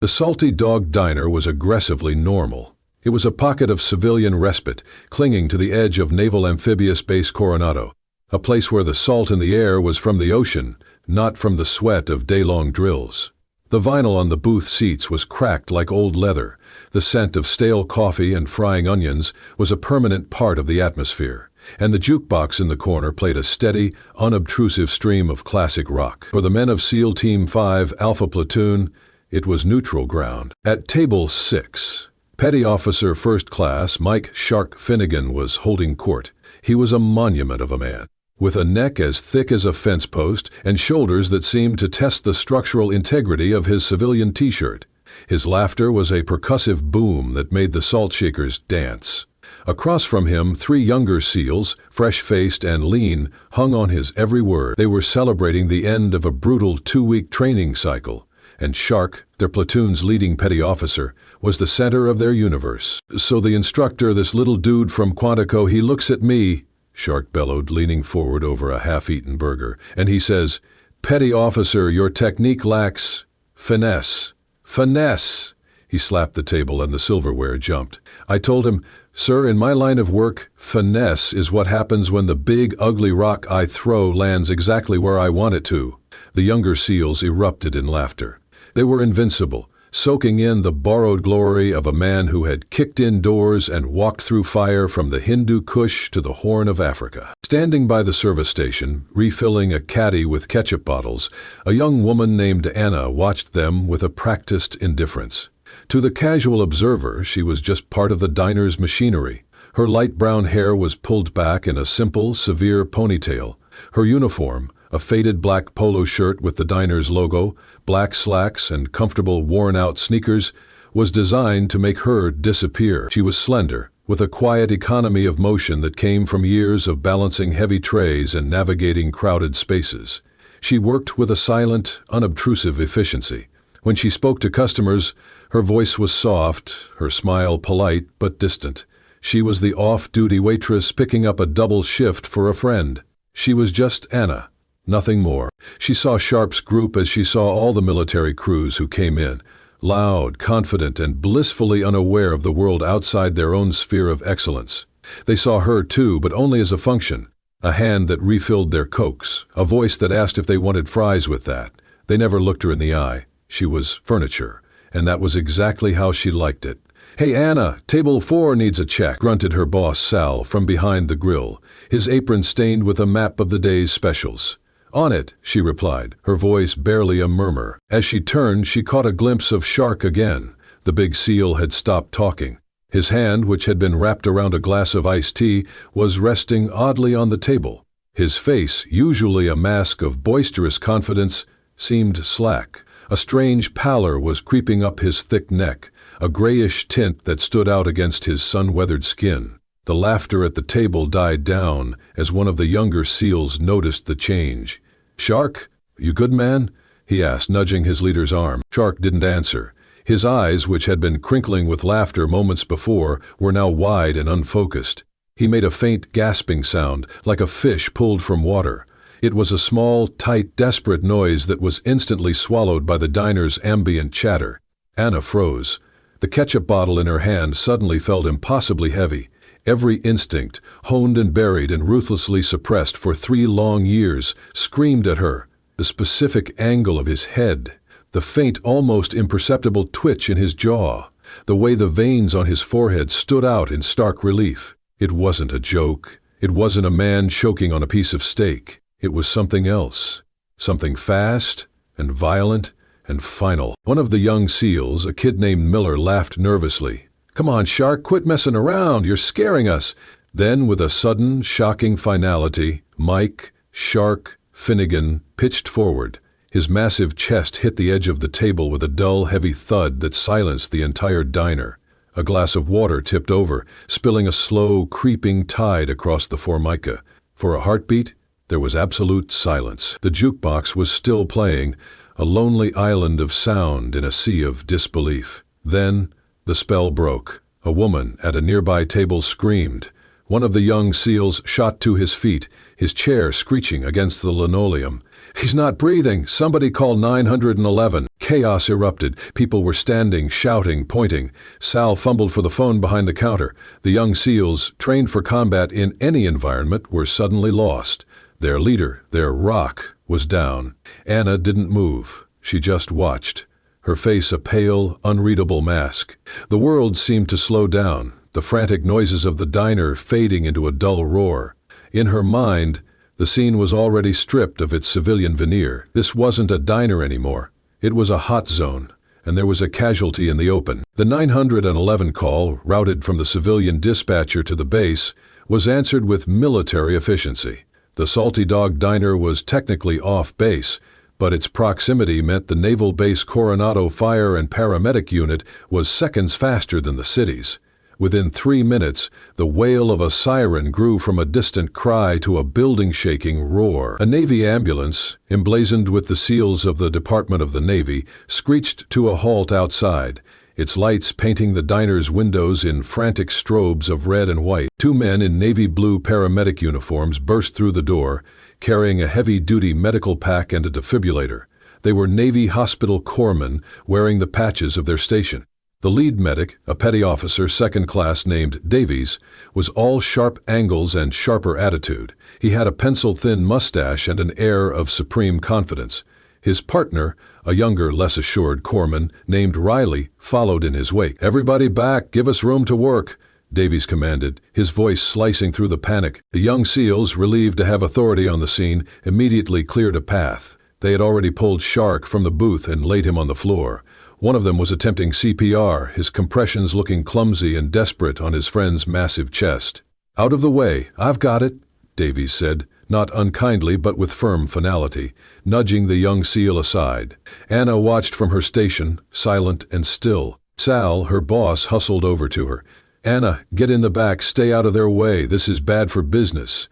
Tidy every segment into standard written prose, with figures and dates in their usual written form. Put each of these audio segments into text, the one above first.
The Salty Dog Diner was aggressively normal. It was a pocket of civilian respite, clinging to the edge of Naval Amphibious Base Coronado, a place where the salt in the air was from the ocean, not from the sweat of day-long drills. The vinyl on the booth seats was cracked like old leather. The scent of stale coffee and frying onions was a permanent part of the atmosphere, and the jukebox in the corner played a steady, unobtrusive stream of classic rock. For the men of SEAL Team 5 Alpha Platoon, it was neutral ground. At table 6, Petty Officer First Class Mike "Shark" Finnegan was holding court. He was a monument of a man, with a neck as thick as a fence post and shoulders that seemed to test the structural integrity of his civilian t-shirt. His laughter was a percussive boom that made the salt shakers dance. Across from him, 3 younger SEALs, fresh-faced and lean, hung on his every word. They were celebrating the end of a brutal 2-week training cycle, and Shark, their platoon's leading petty officer, was the center of their universe. "So the instructor, this little dude from Quantico, he looks at me," Shark bellowed, leaning forward over a half-eaten burger, "and he says, 'Petty officer, your technique lacks finesse.' Finesse!" He slapped the table and the silverware jumped. I told him, "Sir, in my line of work, finesse is what happens when the big, ugly rock I throw lands exactly where I want it to." The younger SEALs erupted in laughter. They were invincible, soaking in the borrowed glory of a man who had kicked in doors and walked through fire from the Hindu Kush to the Horn of Africa. Standing by the service station, refilling a caddy with ketchup bottles, a young woman named Anna watched them with a practiced indifference. To the casual observer, she was just part of the diner's machinery. Her light brown hair was pulled back in a simple, severe ponytail. Her uniform, a faded black polo shirt with the diner's logo, black slacks, and comfortable worn-out sneakers, was designed to make her disappear. She was slender, with a quiet economy of motion that came from years of balancing heavy trays and navigating crowded spaces. She worked with a silent, unobtrusive efficiency. When she spoke to customers, her voice was soft, her smile polite but distant. She was the off-duty waitress picking up a double shift for a friend. She was just Anna. Nothing more. She saw Sharp's group as she saw all the military crews who came in, loud, confident, and blissfully unaware of the world outside their own sphere of excellence. They saw her too, but only as a function, a hand that refilled their Cokes, a voice that asked if they wanted fries with that. They never looked her in the eye. She was furniture, and that was exactly how she liked it. "Hey Anna, table 4 needs a check," grunted her boss Sal from behind the grill, his apron stained with a map of the day's specials. "On it," she replied, her voice barely a murmur. As she turned, she caught a glimpse of Shark again. The big SEAL had stopped talking. His hand, which had been wrapped around a glass of iced tea, was resting oddly on the table. His face, usually a mask of boisterous confidence, seemed slack. A strange pallor was creeping up his thick neck, a grayish tint that stood out against his sun-weathered skin. The laughter at the table died down as one of the younger SEALs noticed the change. "Shark, you good, man?" he asked, nudging his leader's arm. Shark didn't answer. His eyes, which had been crinkling with laughter moments before, were now wide and unfocused. He made a faint gasping sound, like a fish pulled from water. It was a small, tight, desperate noise that was instantly swallowed by the diner's ambient chatter. Anna froze. The ketchup bottle in her hand suddenly felt impossibly heavy. Every instinct, honed and buried and ruthlessly suppressed for 3 long years, screamed at her. The specific angle of his head, the faint, almost imperceptible twitch in his jaw, the way the veins on his forehead stood out in stark relief. It wasn't a joke. It wasn't a man choking on a piece of steak. It was something else. Something fast and violent and final. One of the young SEALs, a kid named Miller, laughed nervously. "Come on, Shark, quit messing around. You're scaring us." Then, with a sudden, shocking finality, Mike, Shark, Finnegan pitched forward. His massive chest hit the edge of the table with a dull, heavy thud that silenced the entire diner. A glass of water tipped over, spilling a slow, creeping tide across the Formica. For a heartbeat, there was absolute silence. The jukebox was still playing, a lonely island of sound in a sea of disbelief. Then, the spell broke. A woman at a nearby table screamed. One of the young SEALs shot to his feet, his chair screeching against the linoleum. "He's not breathing! Somebody call 911! Chaos erupted. People were standing, shouting, pointing. Sal fumbled for the phone behind the counter. The young SEALs, trained for combat in any environment, were suddenly lost. Their leader, their rock, was down. Anna didn't move. She just watched, her face a pale, unreadable mask. The world seemed to slow down, the frantic noises of the diner fading into a dull roar. In her mind, the scene was already stripped of its civilian veneer. This wasn't a diner anymore. It was a hot zone, and there was a casualty in the open. The 911 call, routed from the civilian dispatcher to the base, was answered with military efficiency. The Salty Dog Diner was technically off base, but its proximity meant the naval base Coronado fire and paramedic unit was seconds faster than the city's. Within 3 minutes, the wail of a siren grew from a distant cry to a building-shaking roar. A Navy ambulance, emblazoned with the seals of the Department of the Navy, screeched to a halt outside, its lights painting the diner's windows in frantic strobes of red and white. 2 men in navy blue paramedic uniforms burst through the door, carrying a heavy-duty medical pack and a defibrillator. They were Navy hospital corpsmen, wearing the patches of their station. The lead medic, a petty officer second class named Davies, was all sharp angles and sharper attitude. He had a pencil-thin mustache and an air of supreme confidence. His partner, a younger, less assured corpsman named Riley, followed in his wake. "Everybody back, give us room to work," Davies commanded, his voice slicing through the panic. The young SEALs, relieved to have authority on the scene, immediately cleared a path. They had already pulled Shark from the booth and laid him on the floor. One of them was attempting CPR, his compressions looking clumsy and desperate on his friend's massive chest. "Out of the way, I've got it," Davies said, not unkindly but with firm finality, nudging the young SEAL aside. Anna watched from her station, silent and still. Sal, her boss, hustled over to her. "Anna, get in the back, stay out of their way, this is bad for business."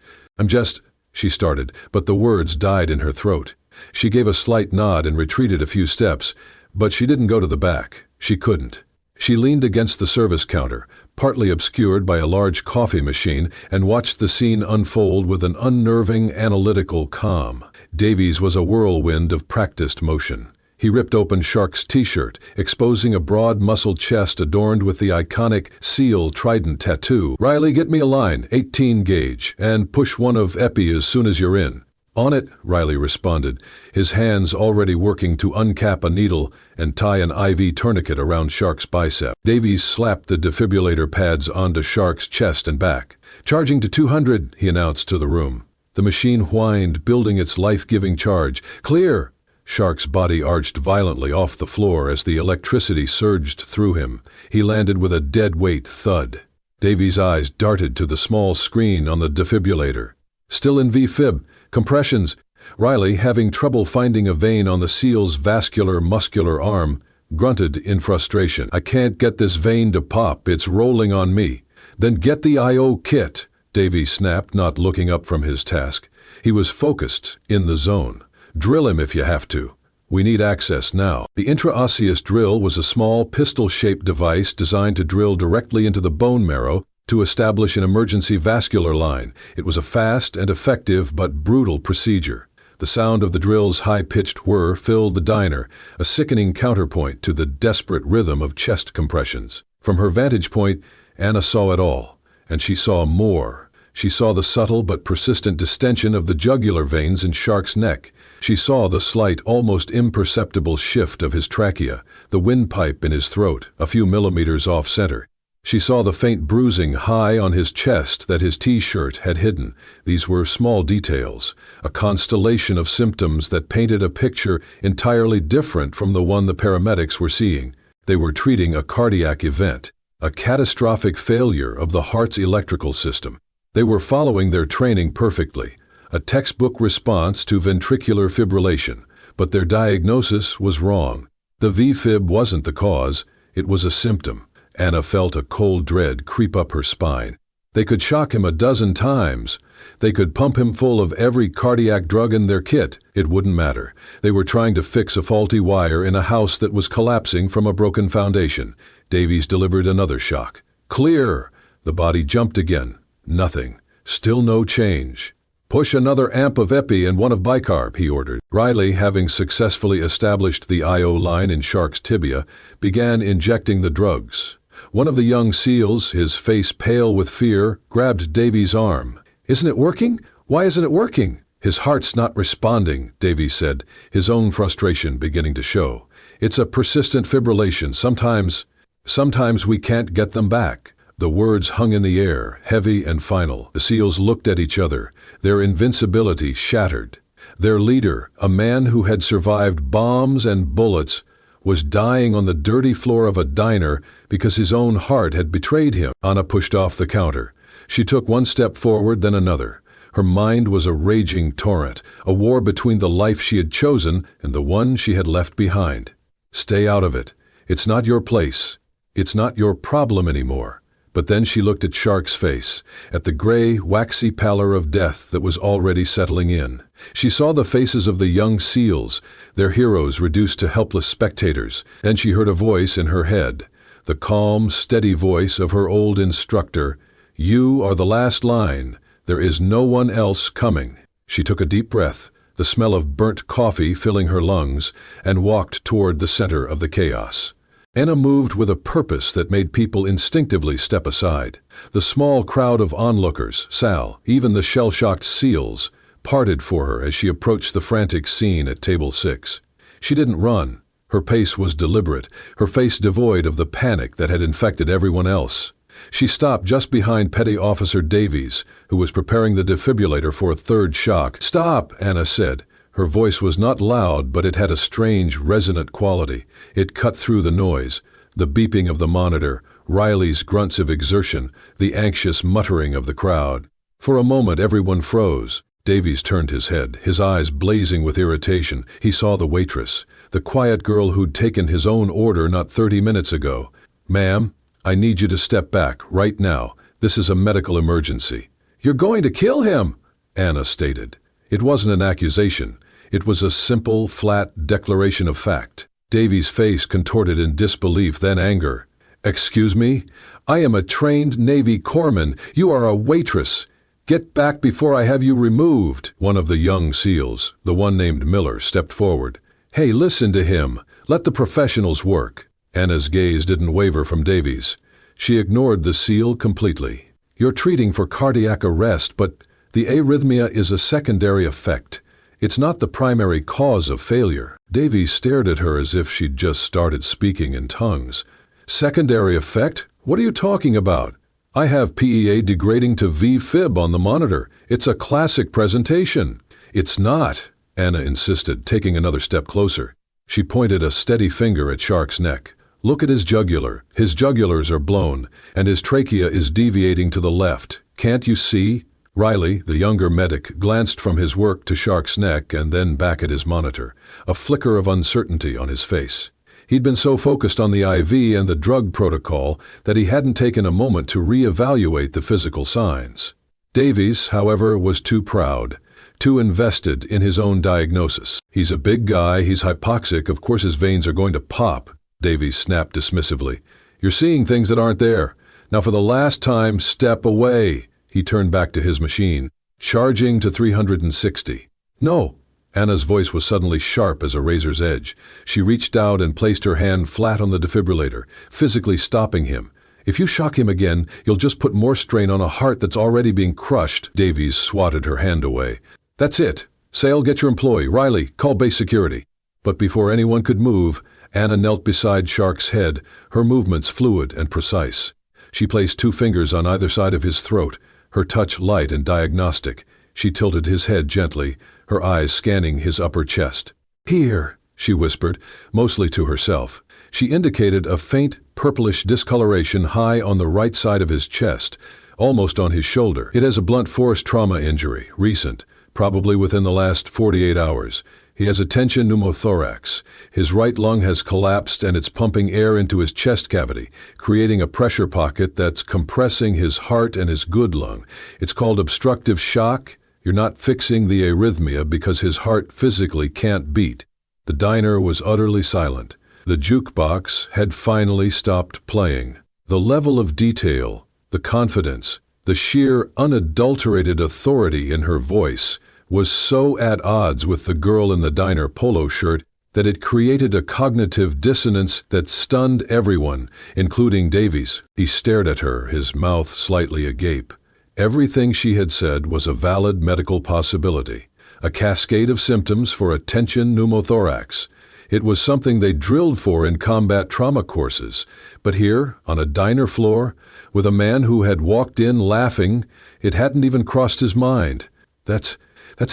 She started, but the words died in her throat. She gave a slight nod and retreated a few steps, but she didn't go to the back. She couldn't. She leaned against the service counter, partly obscured by a large coffee machine, and watched the scene unfold with an unnerving, analytical calm. Davies was a whirlwind of practiced motion. He ripped open Shark's t-shirt, exposing a broad, muscled chest adorned with the iconic SEAL trident tattoo. "Riley, get me a line, 18 gauge, and push one of epi as soon as you're in." "On it," Riley responded, his hands already working to uncap a needle and tie an IV tourniquet around Shark's bicep. Davies slapped the defibrillator pads onto Shark's chest and back. "Charging to 200, he announced to the room. The machine whined, building its life-giving charge. "Clear!" Shark's body arched violently off the floor as the electricity surged through him. He landed with a dead-weight thud. Davies' eyes darted to the small screen on the defibrillator. "Still in V-fib. Compressions." Riley, having trouble finding a vein on the SEAL's muscular arm, grunted in frustration. "I can't get this vein to pop, it's rolling on me." "Then get the I.O. kit," Davies snapped, not looking up from his task. He was focused, in the zone. "Drill him if you have to. We need access now." The intraosseous drill was a small pistol-shaped device designed to drill directly into the bone marrow to establish an emergency vascular line. It was a fast and effective but brutal procedure. The sound of the drill's high-pitched whir filled the diner, a sickening counterpoint to the desperate rhythm of chest compressions. From her vantage point, Anna saw it all, and she saw more. She saw the subtle but persistent distension of the jugular veins in Shark's neck. She saw the slight, almost imperceptible shift of his trachea, the windpipe in his throat, a few millimeters off-center. She saw the faint bruising high on his chest that his T-shirt had hidden. These were small details, a constellation of symptoms that painted a picture entirely different from the one the paramedics were seeing. They were treating a cardiac event, a catastrophic failure of the heart's electrical system. They were following their training perfectly, a textbook response to ventricular fibrillation, but their diagnosis was wrong. The V-fib wasn't the cause, it was a symptom. Anna felt a cold dread creep up her spine. They could shock him a dozen times. They could pump him full of every cardiac drug in their kit. It wouldn't matter. They were trying to fix a faulty wire in a house that was collapsing from a broken foundation. Davies delivered another shock. "Clear!" The body jumped again. Nothing. Still no change. "Push another amp of epi and one of bicarb," he ordered. Riley, having successfully established the IO line in Shark's tibia, began injecting the drugs. One of the young SEALs, his face pale with fear, grabbed Davy's arm. "Isn't it working? Why isn't it working?" "His heart's not responding," Davy said, his own frustration beginning to show. "It's a persistent fibrillation. Sometimes we can't get them back." The words hung in the air, heavy and final. The SEALs looked at each other, their invincibility shattered. Their leader, a man who had survived bombs and bullets, was dying on the dirty floor of a diner because his own heart had betrayed him. Anna pushed off the counter. She took one step forward, then another. Her mind was a raging torrent, a war between the life she had chosen and the one she had left behind. "Stay out of it. It's not your place. It's not your problem anymore." But then she looked at Shark's face, at the gray, waxy pallor of death that was already settling in. She saw the faces of the young SEALs, their heroes reduced to helpless spectators. Then she heard a voice in her head, the calm, steady voice of her old instructor. "You are the last line. There is no one else coming." She took a deep breath, the smell of burnt coffee filling her lungs, and walked toward the center of the chaos. Anna moved with a purpose that made people instinctively step aside. The small crowd of onlookers, Sal, even the shell-shocked SEALs, parted for her as she approached the frantic scene at Table 6. She didn't run. Her pace was deliberate, her face devoid of the panic that had infected everyone else. She stopped just behind Petty Officer Davies, who was preparing the defibrillator for a third shock. "Stop," Anna said. Her voice was not loud, but it had a strange, resonant quality. It cut through the noise, the beeping of the monitor, Riley's grunts of exertion, the anxious muttering of the crowd. For a moment everyone froze. Davies turned his head, his eyes blazing with irritation. He saw the waitress, the quiet girl who'd taken his own order not 30 minutes ago. "Ma'am, I need you to step back, right now. This is a medical emergency." "You're going to kill him," Anna stated. It wasn't an accusation. It was a simple, flat declaration of fact. Davy's face contorted in disbelief, then anger. "Excuse me? I am a trained Navy corpsman. You are a waitress. Get back before I have you removed." One of the young SEALs, the one named Miller, stepped forward. "Hey, listen to him. Let the professionals work." Anna's gaze didn't waver from Davies. She ignored the SEAL completely. "You're treating for cardiac arrest, but the arrhythmia is a secondary effect. It's not the primary cause of failure." Davies stared at her as if she'd just started speaking in tongues. "Secondary effect? What are you talking about? I have PEA degrading to V-fib on the monitor. It's a classic presentation." "It's not," Anna insisted, taking another step closer. She pointed a steady finger at Shark's neck. "Look at his jugular. His jugulars are blown, and his trachea is deviating to the left. Can't you see?" Riley, the younger medic, glanced from his work to Shark's neck and then back at his monitor, a flicker of uncertainty on his face. He'd been so focused on the IV and the drug protocol that he hadn't taken a moment to reevaluate the physical signs. Davies, however, was too proud, too invested in his own diagnosis. "He's a big guy, he's hypoxic, of course his veins are going to pop," Davies snapped dismissively. "You're seeing things that aren't there. Now for the last time, step away." He turned back to his machine, charging to 360. "No." Anna's voice was suddenly sharp as a razor's edge. She reached out and placed her hand flat on the defibrillator, physically stopping him. "If you shock him again, you'll just put more strain on a heart that's already being crushed." Davies swatted her hand away. "That's it. Sale, get your employee. Riley, call base security." But before anyone could move, Anna knelt beside Shark's head, her movements fluid and precise. She placed 2 fingers on either side of his throat, her touch light and diagnostic. She tilted his head gently, her eyes scanning his upper chest. "Here," she whispered, mostly to herself. She indicated a faint, purplish discoloration high on the right side of his chest, almost on his shoulder. "It has a blunt force trauma injury, recent, probably within the last 48 hours. He has a tension pneumothorax. His right lung has collapsed and it's pumping air into his chest cavity, creating a pressure pocket that's compressing his heart and his good lung. It's called obstructive shock. You're not fixing the arrhythmia because his heart physically can't beat." The diner was utterly silent. The jukebox had finally stopped playing. The level of detail, the confidence, The sheer, unadulterated authority in her voice was so at odds with the girl in the diner polo shirt that it created a cognitive dissonance that stunned everyone, including Davies. He stared at her, his mouth slightly agape. Everything she had said was a valid medical possibility, a cascade of symptoms for a tension pneumothorax. It was something they drilled for in combat trauma courses, but here, on a diner floor, with a man who had walked in laughing, it hadn't even crossed his mind. That's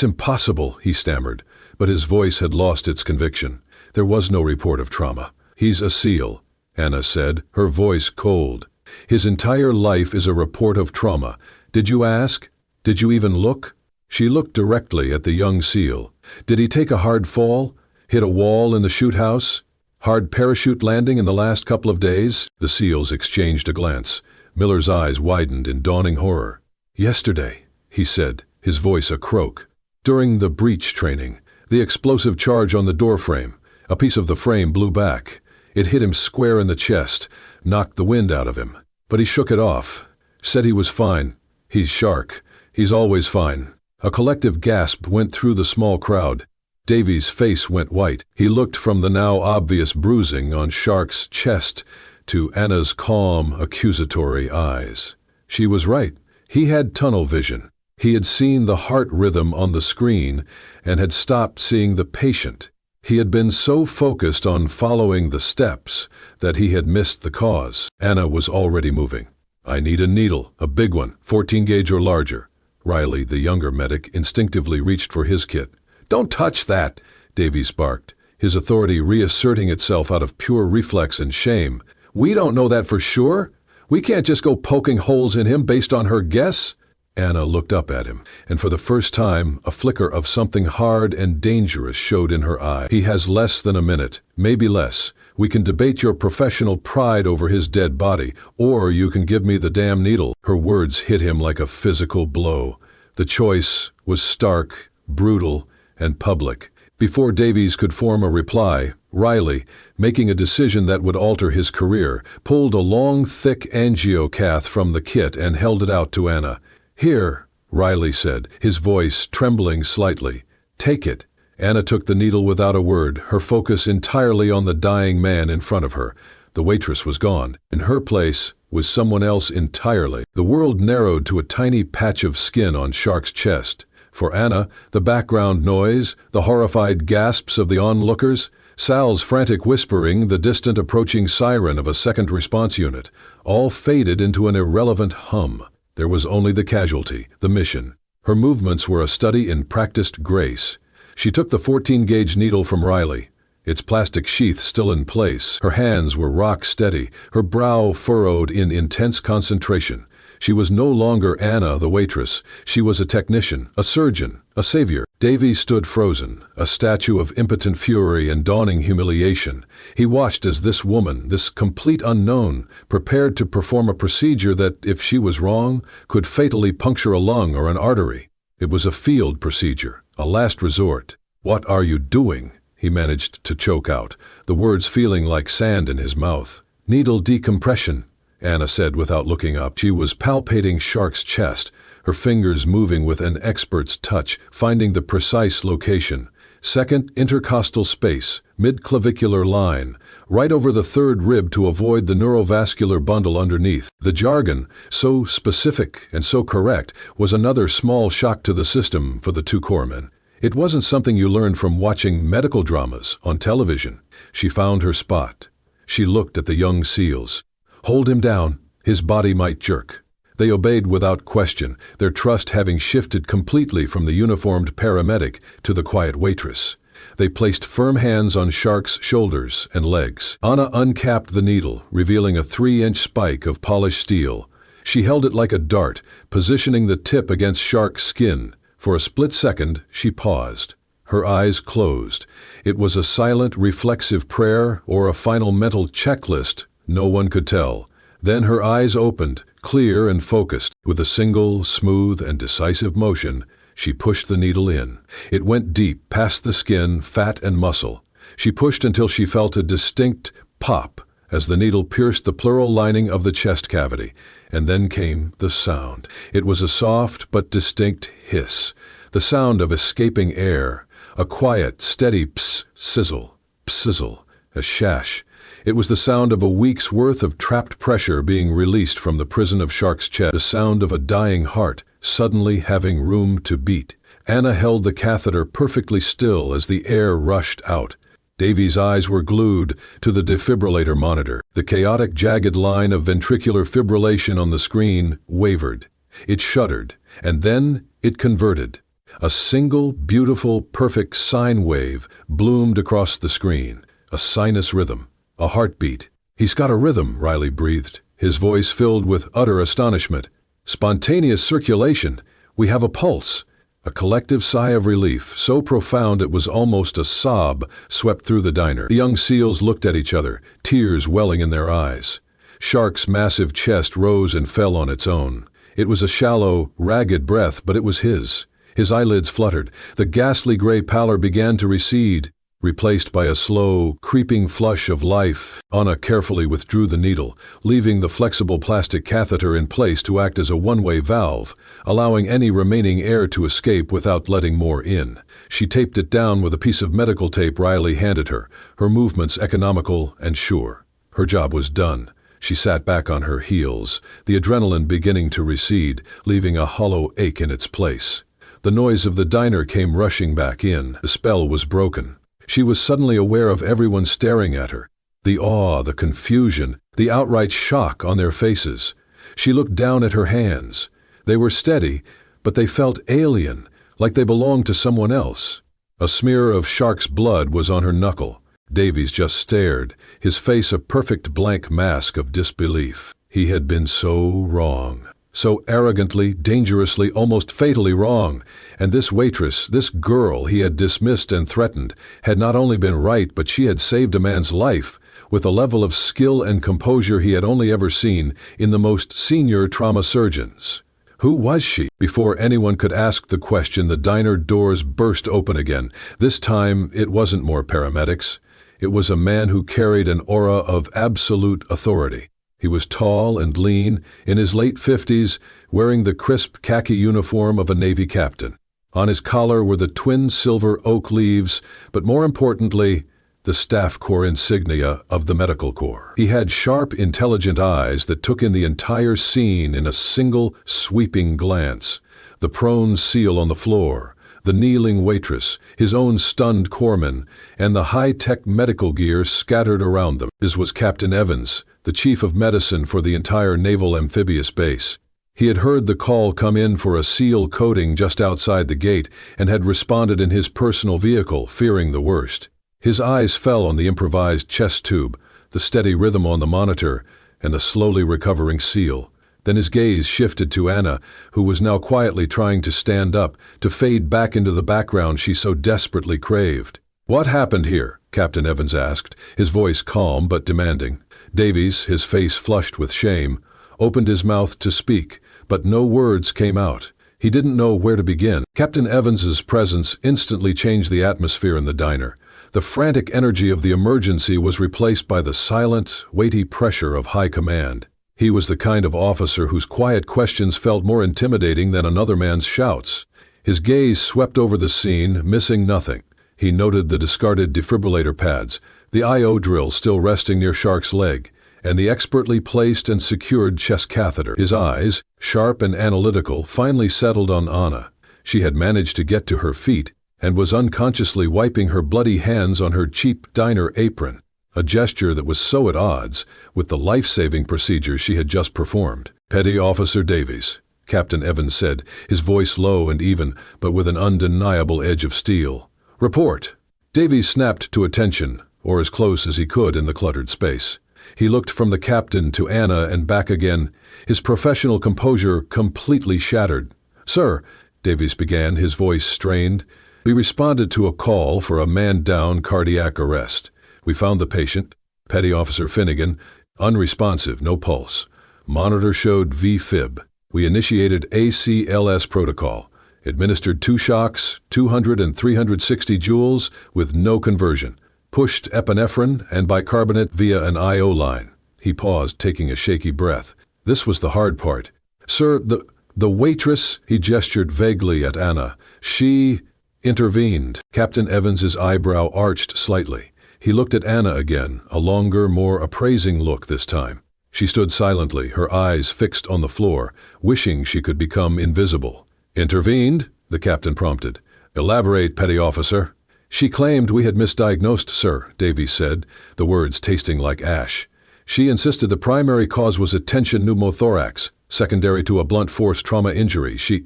impossible, he stammered, but his voice had lost its conviction. There was no report of trauma. He's a SEAL, Anna said, her voice cold. His entire life is a report of trauma. Did you ask? Did you even look? She looked directly at the young SEAL. Did he take a hard fall? Hit a wall in the shoot house? Hard parachute landing in the last couple of days? The SEALs exchanged a glance. Miller's eyes widened in dawning horror. Yesterday, he said, his voice a croak. During the breach training, the explosive charge on the doorframe, a piece of the frame blew back. It hit him square in the chest, knocked the wind out of him. But he shook it off, said he was fine. He's Shark. He's always fine. A collective gasp went through the small crowd. Davies' face went white. He looked from the now obvious bruising on Shark's chest to Anna's calm, accusatory eyes. She was right. He had tunnel vision. He had seen the heart rhythm on the screen and had stopped seeing the patient. He had been so focused on following the steps that he had missed the cause. Anna was already moving. I need a needle, a big one, 14 gauge or larger. Riley, the younger medic, instinctively reached for his kit. Don't touch that, Davies barked, his authority reasserting itself out of pure reflex and shame. We don't know that for sure. We can't just go poking holes in him based on her guess. Anna looked up at him, and for the first time, a flicker of something hard and dangerous showed in her eye. He has less than a minute, maybe less. We can debate your professional pride over his dead body, or you can give me the damn needle. Her words hit him like a physical blow. The choice was stark, brutal, and public. Before Davies could form a reply, Riley, making a decision that would alter his career, pulled a long, thick angiocath from the kit and held it out to Anna. Here, Riley said, his voice trembling slightly. Take it. Anna took the needle without a word, her focus entirely on the dying man in front of her. The waitress was gone. In her place was someone else entirely. The world narrowed to a tiny patch of skin on Shark's chest. For Anna, the background noise, the horrified gasps of the onlookers, Sal's frantic whispering, the distant approaching siren of a second response unit, all faded into an irrelevant hum. There was only the casualty, the mission. Her movements were a study in practiced grace. She took the 14-gauge needle from Riley, its plastic sheath still in place. Her hands were rock steady, her brow furrowed in intense concentration. She was no longer Anna, the waitress. She was a technician, a surgeon, a savior. Davies stood frozen, a statue of impotent fury and dawning humiliation. He watched as this woman, this complete unknown, prepared to perform a procedure that, if she was wrong, could fatally puncture a lung or an artery. It was a field procedure, a last resort. What are you doing? He managed to choke out, the words feeling like sand in his mouth. Needle decompression, Anna said without looking up. She was palpating Shark's chest, her fingers moving with an expert's touch, finding the precise location. Second intercostal space, mid-clavicular line, right over the third rib to avoid the neurovascular bundle underneath. The jargon, so specific and so correct, was another small shock to the system for the two corpsmen. It wasn't something you learned from watching medical dramas on television. She found her spot. She looked at the young SEALs. Hold him down. His body might jerk. They obeyed without question, their trust having shifted completely from the uniformed paramedic to the quiet waitress. They placed firm hands on Shark's shoulders and legs. Anna uncapped the needle, revealing a 3-inch spike of polished steel. She held it like a dart, positioning the tip against Shark's skin. For a split second, she paused. Her eyes closed. It was a silent, reflexive prayer or a final mental checklist. No one could tell. Then her eyes opened, clear and focused. With a single, smooth, and decisive motion, she pushed the needle in. It went deep, past the skin, fat, and muscle. She pushed until she felt a distinct pop, as the needle pierced the pleural lining of the chest cavity, and then came the sound. It was a soft but distinct hiss, the sound of escaping air, a quiet, steady sizzle, a shash. It was the sound of a week's worth of trapped pressure being released from the prison of Shark's chest, the sound of a dying heart suddenly having room to beat. Anna held the catheter perfectly still as the air rushed out. Davy's eyes were glued to the defibrillator monitor. The chaotic, jagged line of ventricular fibrillation on the screen wavered. It shuddered, and then it converted. A single, beautiful, perfect sine wave bloomed across the screen. A sinus rhythm. A heartbeat. "He's got a rhythm," Riley breathed, his voice filled with utter astonishment. "Spontaneous circulation. We have a pulse." A collective sigh of relief, so profound it was almost a sob, swept through the diner. The young SEALs looked at each other, tears welling in their eyes. Shark's massive chest rose and fell on its own. It was a shallow, ragged breath, but it was his. His eyelids fluttered. The ghastly gray pallor began to recede, replaced by a slow, creeping flush of life. Anna carefully withdrew the needle, leaving the flexible plastic catheter in place to act as a one-way valve, allowing any remaining air to escape without letting more in. She taped it down with a piece of medical tape Riley handed her, her movements economical and sure. Her job was done. She sat back on her heels, the adrenaline beginning to recede, leaving a hollow ache in its place. The noise of the diner came rushing back in. The spell was broken. She was suddenly aware of everyone staring at her, the awe, the confusion, the outright shock on their faces. She looked down at her hands. They were steady, but they felt alien, like they belonged to someone else. A smear of Shark's blood was on her knuckle. Davies just stared, his face a perfect blank mask of disbelief. He had been so wrong. So arrogantly, dangerously, almost fatally wrong. And this waitress, this girl he had dismissed and threatened, had not only been right, but she had saved a man's life, with a level of skill and composure he had only ever seen in the most senior trauma surgeons. Who was she? Before anyone could ask the question, the diner doors burst open again. This time, it wasn't more paramedics. It was a man who carried an aura of absolute authority. He was tall and lean, in his late 50s, wearing the crisp khaki uniform of a Navy captain. On his collar were the twin silver oak leaves, but more importantly, the Staff Corps insignia of the Medical Corps. He had sharp, intelligent eyes that took in the entire scene in a single, sweeping glance. The prone SEAL on the floor, the kneeling waitress, his own stunned corpsman, and the high-tech medical gear scattered around them. His was Captain Evans, the chief of medicine for the entire naval amphibious base. He had heard the call come in for a SEAL coating just outside the gate and had responded in his personal vehicle, fearing the worst. His eyes fell on the improvised chest tube, the steady rhythm on the monitor, and the slowly recovering SEAL. Then his gaze shifted to Anna, who was now quietly trying to stand up, to fade back into the background she so desperately craved. "What happened here?" Captain Evans asked, his voice calm but demanding. Davies, his face flushed with shame, opened his mouth to speak, but no words came out. He didn't know where to begin. Captain Evans's presence instantly changed the atmosphere in the diner. The frantic energy of the emergency was replaced by the silent, weighty pressure of high command. He was the kind of officer whose quiet questions felt more intimidating than another man's shouts. His gaze swept over the scene, missing nothing. He noted the discarded defibrillator pads, the IO drill still resting near Shark's leg, and the expertly placed and secured chest catheter. His eyes, sharp and analytical, finally settled on Anna. She had managed to get to her feet and was unconsciously wiping her bloody hands on her cheap diner apron, a gesture that was so at odds with the life-saving procedure she had just performed. "Petty Officer Davies," Captain Evans said, his voice low and even, but with an undeniable edge of steel. "Report." Davies snapped to attention, or as close as he could in the cluttered space. He looked from the captain to Anna and back again, his professional composure completely shattered. "Sir," Davies began, his voice strained, "we responded to a call for a man-down cardiac arrest. We found the patient, Petty Officer Finnegan, unresponsive, no pulse. Monitor showed V-fib. We initiated ACLS protocol, administered 2 shocks, 200 and 360 joules with no conversion. pushed epinephrine and bicarbonate via an IO line. He paused, taking a shaky breath. This was the hard part. Sir, the waitress, he gestured vaguely at Anna. She intervened. Captain Evans's eyebrow arched slightly. He looked at Anna again, a longer, more appraising look this time. She stood silently, her eyes fixed on the floor, wishing she could become invisible. Intervened? The captain prompted. Elaborate, petty officer. She claimed we had misdiagnosed, sir, Davies said, the words tasting like ash. She insisted the primary cause was a tension pneumothorax, secondary to a blunt force trauma injury. She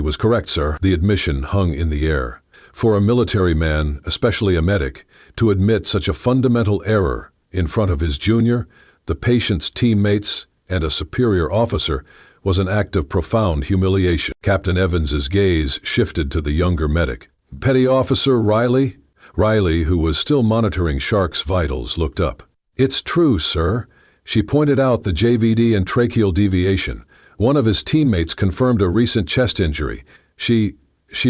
was correct, sir. The admission hung in the air. For a military man, especially a medic, to admit such a fundamental error in front of his junior, the patient's teammates, and a superior officer was an act of profound humiliation. Captain Evans's gaze shifted to the younger medic. Petty Officer Riley? Riley, who was still monitoring Shark's vitals, looked up. It's true, sir. She pointed out the JVD and tracheal deviation. One of his teammates confirmed a recent chest injury. She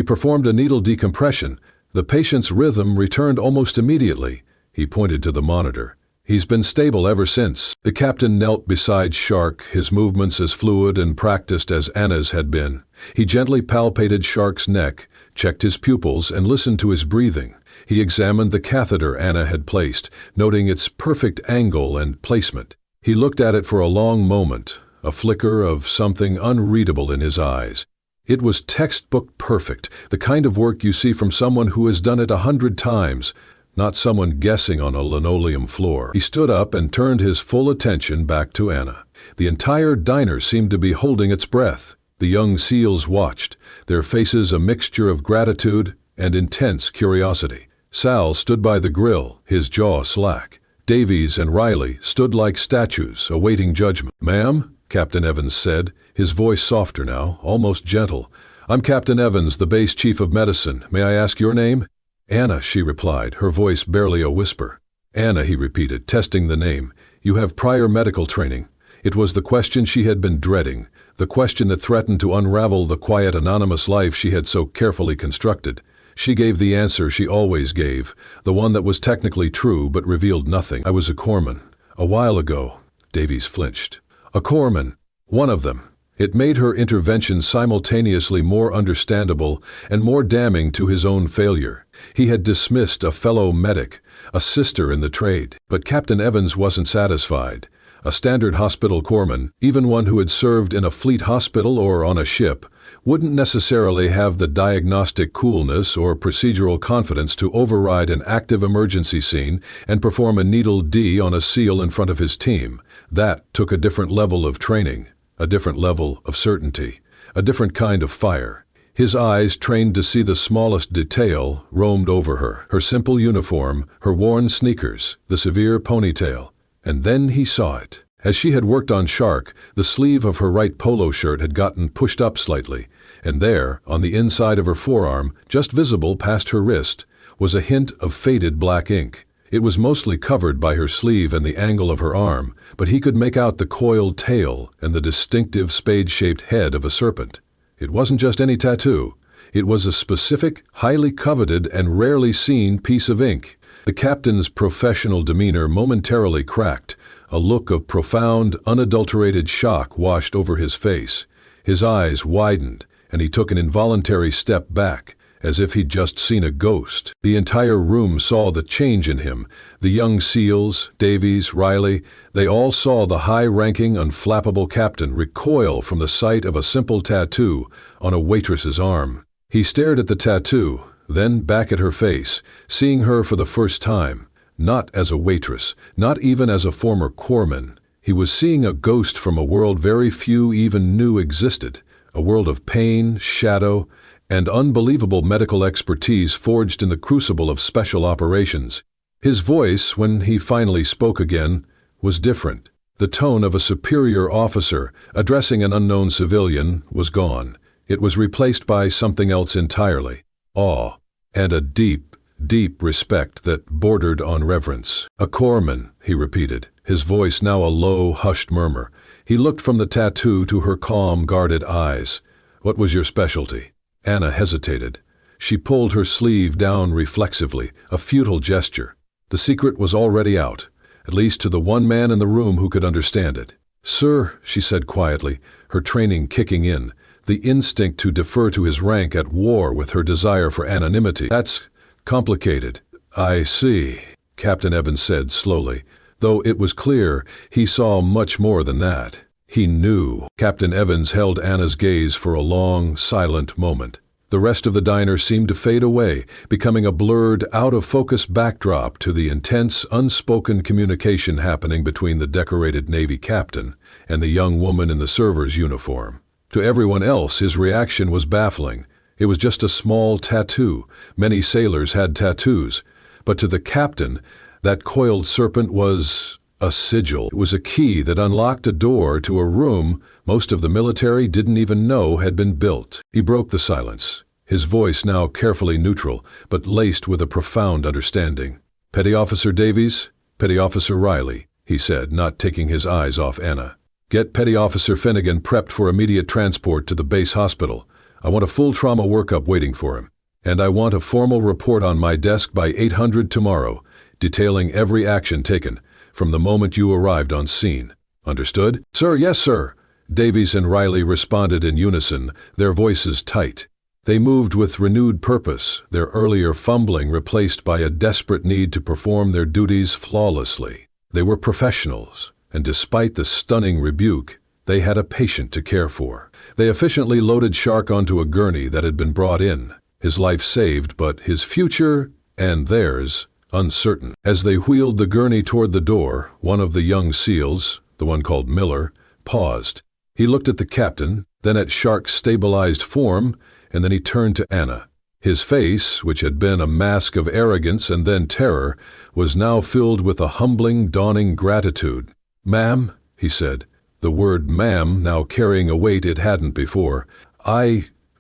performed a needle decompression. The patient's rhythm returned almost immediately. He pointed to the monitor. He's been stable ever since. The captain knelt beside Shark, his movements as fluid and practiced as Anna's had been. He gently palpated Shark's neck, checked his pupils, and listened to his breathing. He examined the catheter Anna had placed, noting its perfect angle and placement. He looked at it for a long moment, a flicker of something unreadable in his eyes. It was textbook perfect, the kind of work you see from someone who has done it 100 times, not someone guessing on a linoleum floor. He stood up and turned his full attention back to Anna. The entire diner seemed to be holding its breath. The young SEALs watched, their faces a mixture of gratitude and intense curiosity. Sal stood by the grill, his jaw slack. Davies and Riley stood like statues, awaiting judgment. Ma'am, Captain Evans said, his voice softer now, almost gentle. I'm Captain Evans, the base chief of medicine. May I ask your name? Anna, she replied, her voice barely a whisper. Anna, he repeated, testing the name. You have prior medical training. It was the question she had been dreading, the question that threatened to unravel the quiet, anonymous life she had so carefully constructed. She gave the answer she always gave, the one that was technically true but revealed nothing. I was a corpsman. A while ago. Davies flinched. A corpsman. One of them. It made her intervention simultaneously more understandable and more damning to his own failure. He had dismissed a fellow medic, a sister in the trade. But Captain Evans wasn't satisfied. A standard hospital corpsman, even one who had served in a fleet hospital or on a ship, wouldn't necessarily have the diagnostic coolness or procedural confidence to override an active emergency scene and perform a needle D on a SEAL in front of his team. That took a different level of training, a different level of certainty, a different kind of fire. His eyes, trained to see the smallest detail, roamed over her, her simple uniform, her worn sneakers, the severe ponytail. And then he saw it. As she had worked on Shark, the sleeve of her right polo shirt had gotten pushed up slightly, and there, on the inside of her forearm, just visible past her wrist, was a hint of faded black ink. It was mostly covered by her sleeve and the angle of her arm, but he could make out the coiled tail and the distinctive spade-shaped head of a serpent. It wasn't just any tattoo. It was a specific, highly coveted, and rarely seen piece of ink. The captain's professional demeanor momentarily cracked. A look of profound, unadulterated shock washed over his face. His eyes widened, and he took an involuntary step back, as if he'd just seen a ghost. The entire room saw the change in him. The young SEALs, Davies, Riley, they all saw the high-ranking, unflappable captain recoil from the sight of a simple tattoo on a waitress's arm. He stared at the tattoo, then back at her face, seeing her for the first time. Not as a waitress, not even as a former corpsman. He was seeing a ghost from a world very few even knew existed, a world of pain, shadow, and unbelievable medical expertise forged in the crucible of special operations. His voice, when he finally spoke again, was different. The tone of a superior officer addressing an unknown civilian was gone. It was replaced by something else entirely. Awe, and a deep respect that bordered on reverence. A corpsman, he repeated, his voice now a low, hushed murmur. He looked from the tattoo to her calm, guarded eyes. What was your specialty? Anna hesitated. She pulled her sleeve down reflexively, a futile gesture. The secret was already out, at least to the one man in the room who could understand it. "Sir," she said quietly, her training kicking in, the instinct to defer to his rank at war with her desire for anonymity. "That's complicated." "I see," Captain Evans said slowly, though it was clear he saw much more than that. He knew. Captain Evans held Anna's gaze for a long, silent moment. The rest of the diner seemed to fade away, becoming a blurred, out-of-focus backdrop to the intense, unspoken communication happening between the decorated Navy captain and the young woman in the server's uniform. To everyone else, his reaction was baffling. It was just a small tattoo. Many sailors had tattoos. But to the captain, that coiled serpent was a sigil. It was a key that unlocked a door to a room most of the military didn't even know had been built. He broke the silence, his voice now carefully neutral, but laced with a profound understanding. "Petty Officer Davies, Petty Officer Riley," he said, not taking his eyes off Anna. "Get Petty Officer Finnegan prepped for immediate transport to the base hospital. I want a full trauma workup waiting for him. And I want a formal report on my desk by 800 tomorrow, detailing every action taken, from the moment you arrived on scene. Understood?" "Sir, yes, sir." Davies and Riley responded in unison, their voices tight. They moved with renewed purpose, their earlier fumbling replaced by a desperate need to perform their duties flawlessly. They were professionals, and despite the stunning rebuke, they had a patient to care for. They efficiently loaded Shark onto a gurney that had been brought in, his life saved, but his future, and theirs, uncertain. As they wheeled the gurney toward the door, one of the young SEALs, the one called Miller, paused. He looked at the captain, then at Shark's stabilized form, and then he turned to Anna. His face, which had been a mask of arrogance and then terror, was now filled with a humbling, dawning gratitude. "Ma'am," he said, the word ma'am now carrying a weight it hadn't before.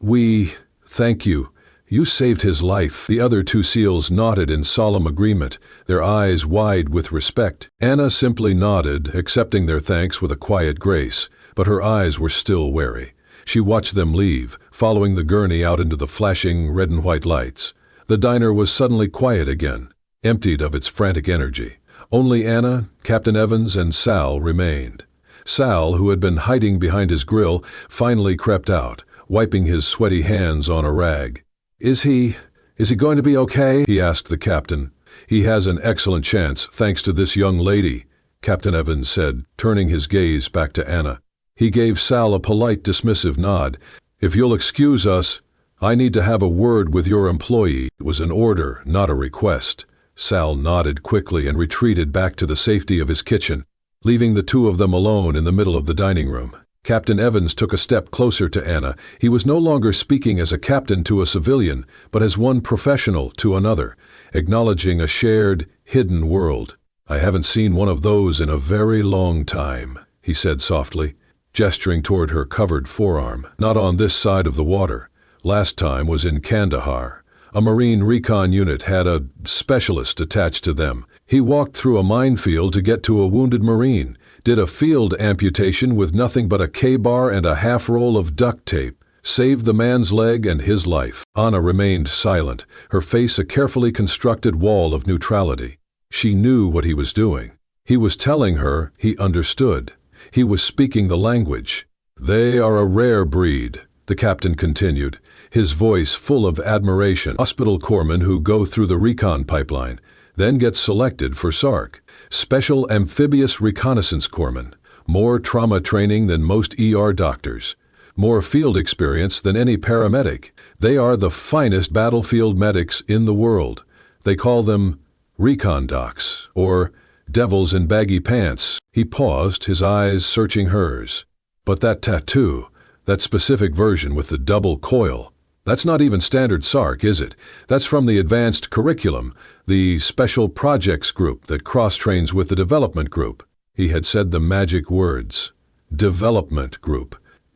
We thank you. You saved his life." The other two SEALs nodded in solemn agreement, their eyes wide with respect. Anna simply nodded, accepting their thanks with a quiet grace, but her eyes were still wary. She watched them leave, following the gurney out into the flashing red and white lights. The diner was suddenly quiet again, emptied of its frantic energy. Only Anna, Captain Evans, and Sal remained. Sal, who had been hiding behind his grill, finally crept out, wiping his sweaty hands on a rag. Is he going to be okay?" he asked the captain. "He has an excellent chance, thanks to this young lady," Captain Evans said, turning his gaze back to Anna. He gave Sal a polite, dismissive nod. "If you'll excuse us, I need to have a word with your employee." It was an order, not a request. Sal nodded quickly and retreated back to the safety of his kitchen, leaving the two of them alone in the middle of the dining room. Captain Evans took a step closer to Anna. He was no longer speaking as a captain to a civilian, but as one professional to another, acknowledging a shared, hidden world. "I haven't seen one of those in a very long time," he said softly, gesturing toward her covered forearm. "Not on this side of the water. Last time was in Kandahar. A Marine recon unit had a specialist attached to them. He walked through a minefield to get to a wounded Marine, did a field amputation with nothing but a K-bar and a half roll of duct tape, saved the man's leg and his life." Anna remained silent, her face a carefully constructed wall of neutrality. She knew what he was doing. He was telling her he understood. He was speaking the language. "They are a rare breed," the captain continued, his voice full of admiration. "Hospital corpsmen who go through the recon pipeline, then get selected for SARC. Special Amphibious Reconnaissance Corpsmen, more trauma training than most ER doctors, more field experience than any paramedic. They are the finest battlefield medics in the world. They call them recon docs, or devils in baggy pants." He paused, his eyes searching hers. "But that tattoo, that specific version with the double coil, that's not even standard SARC, is it? That's from the advanced curriculum, the special projects group that cross-trains with the development group." He had said the magic words. Development group.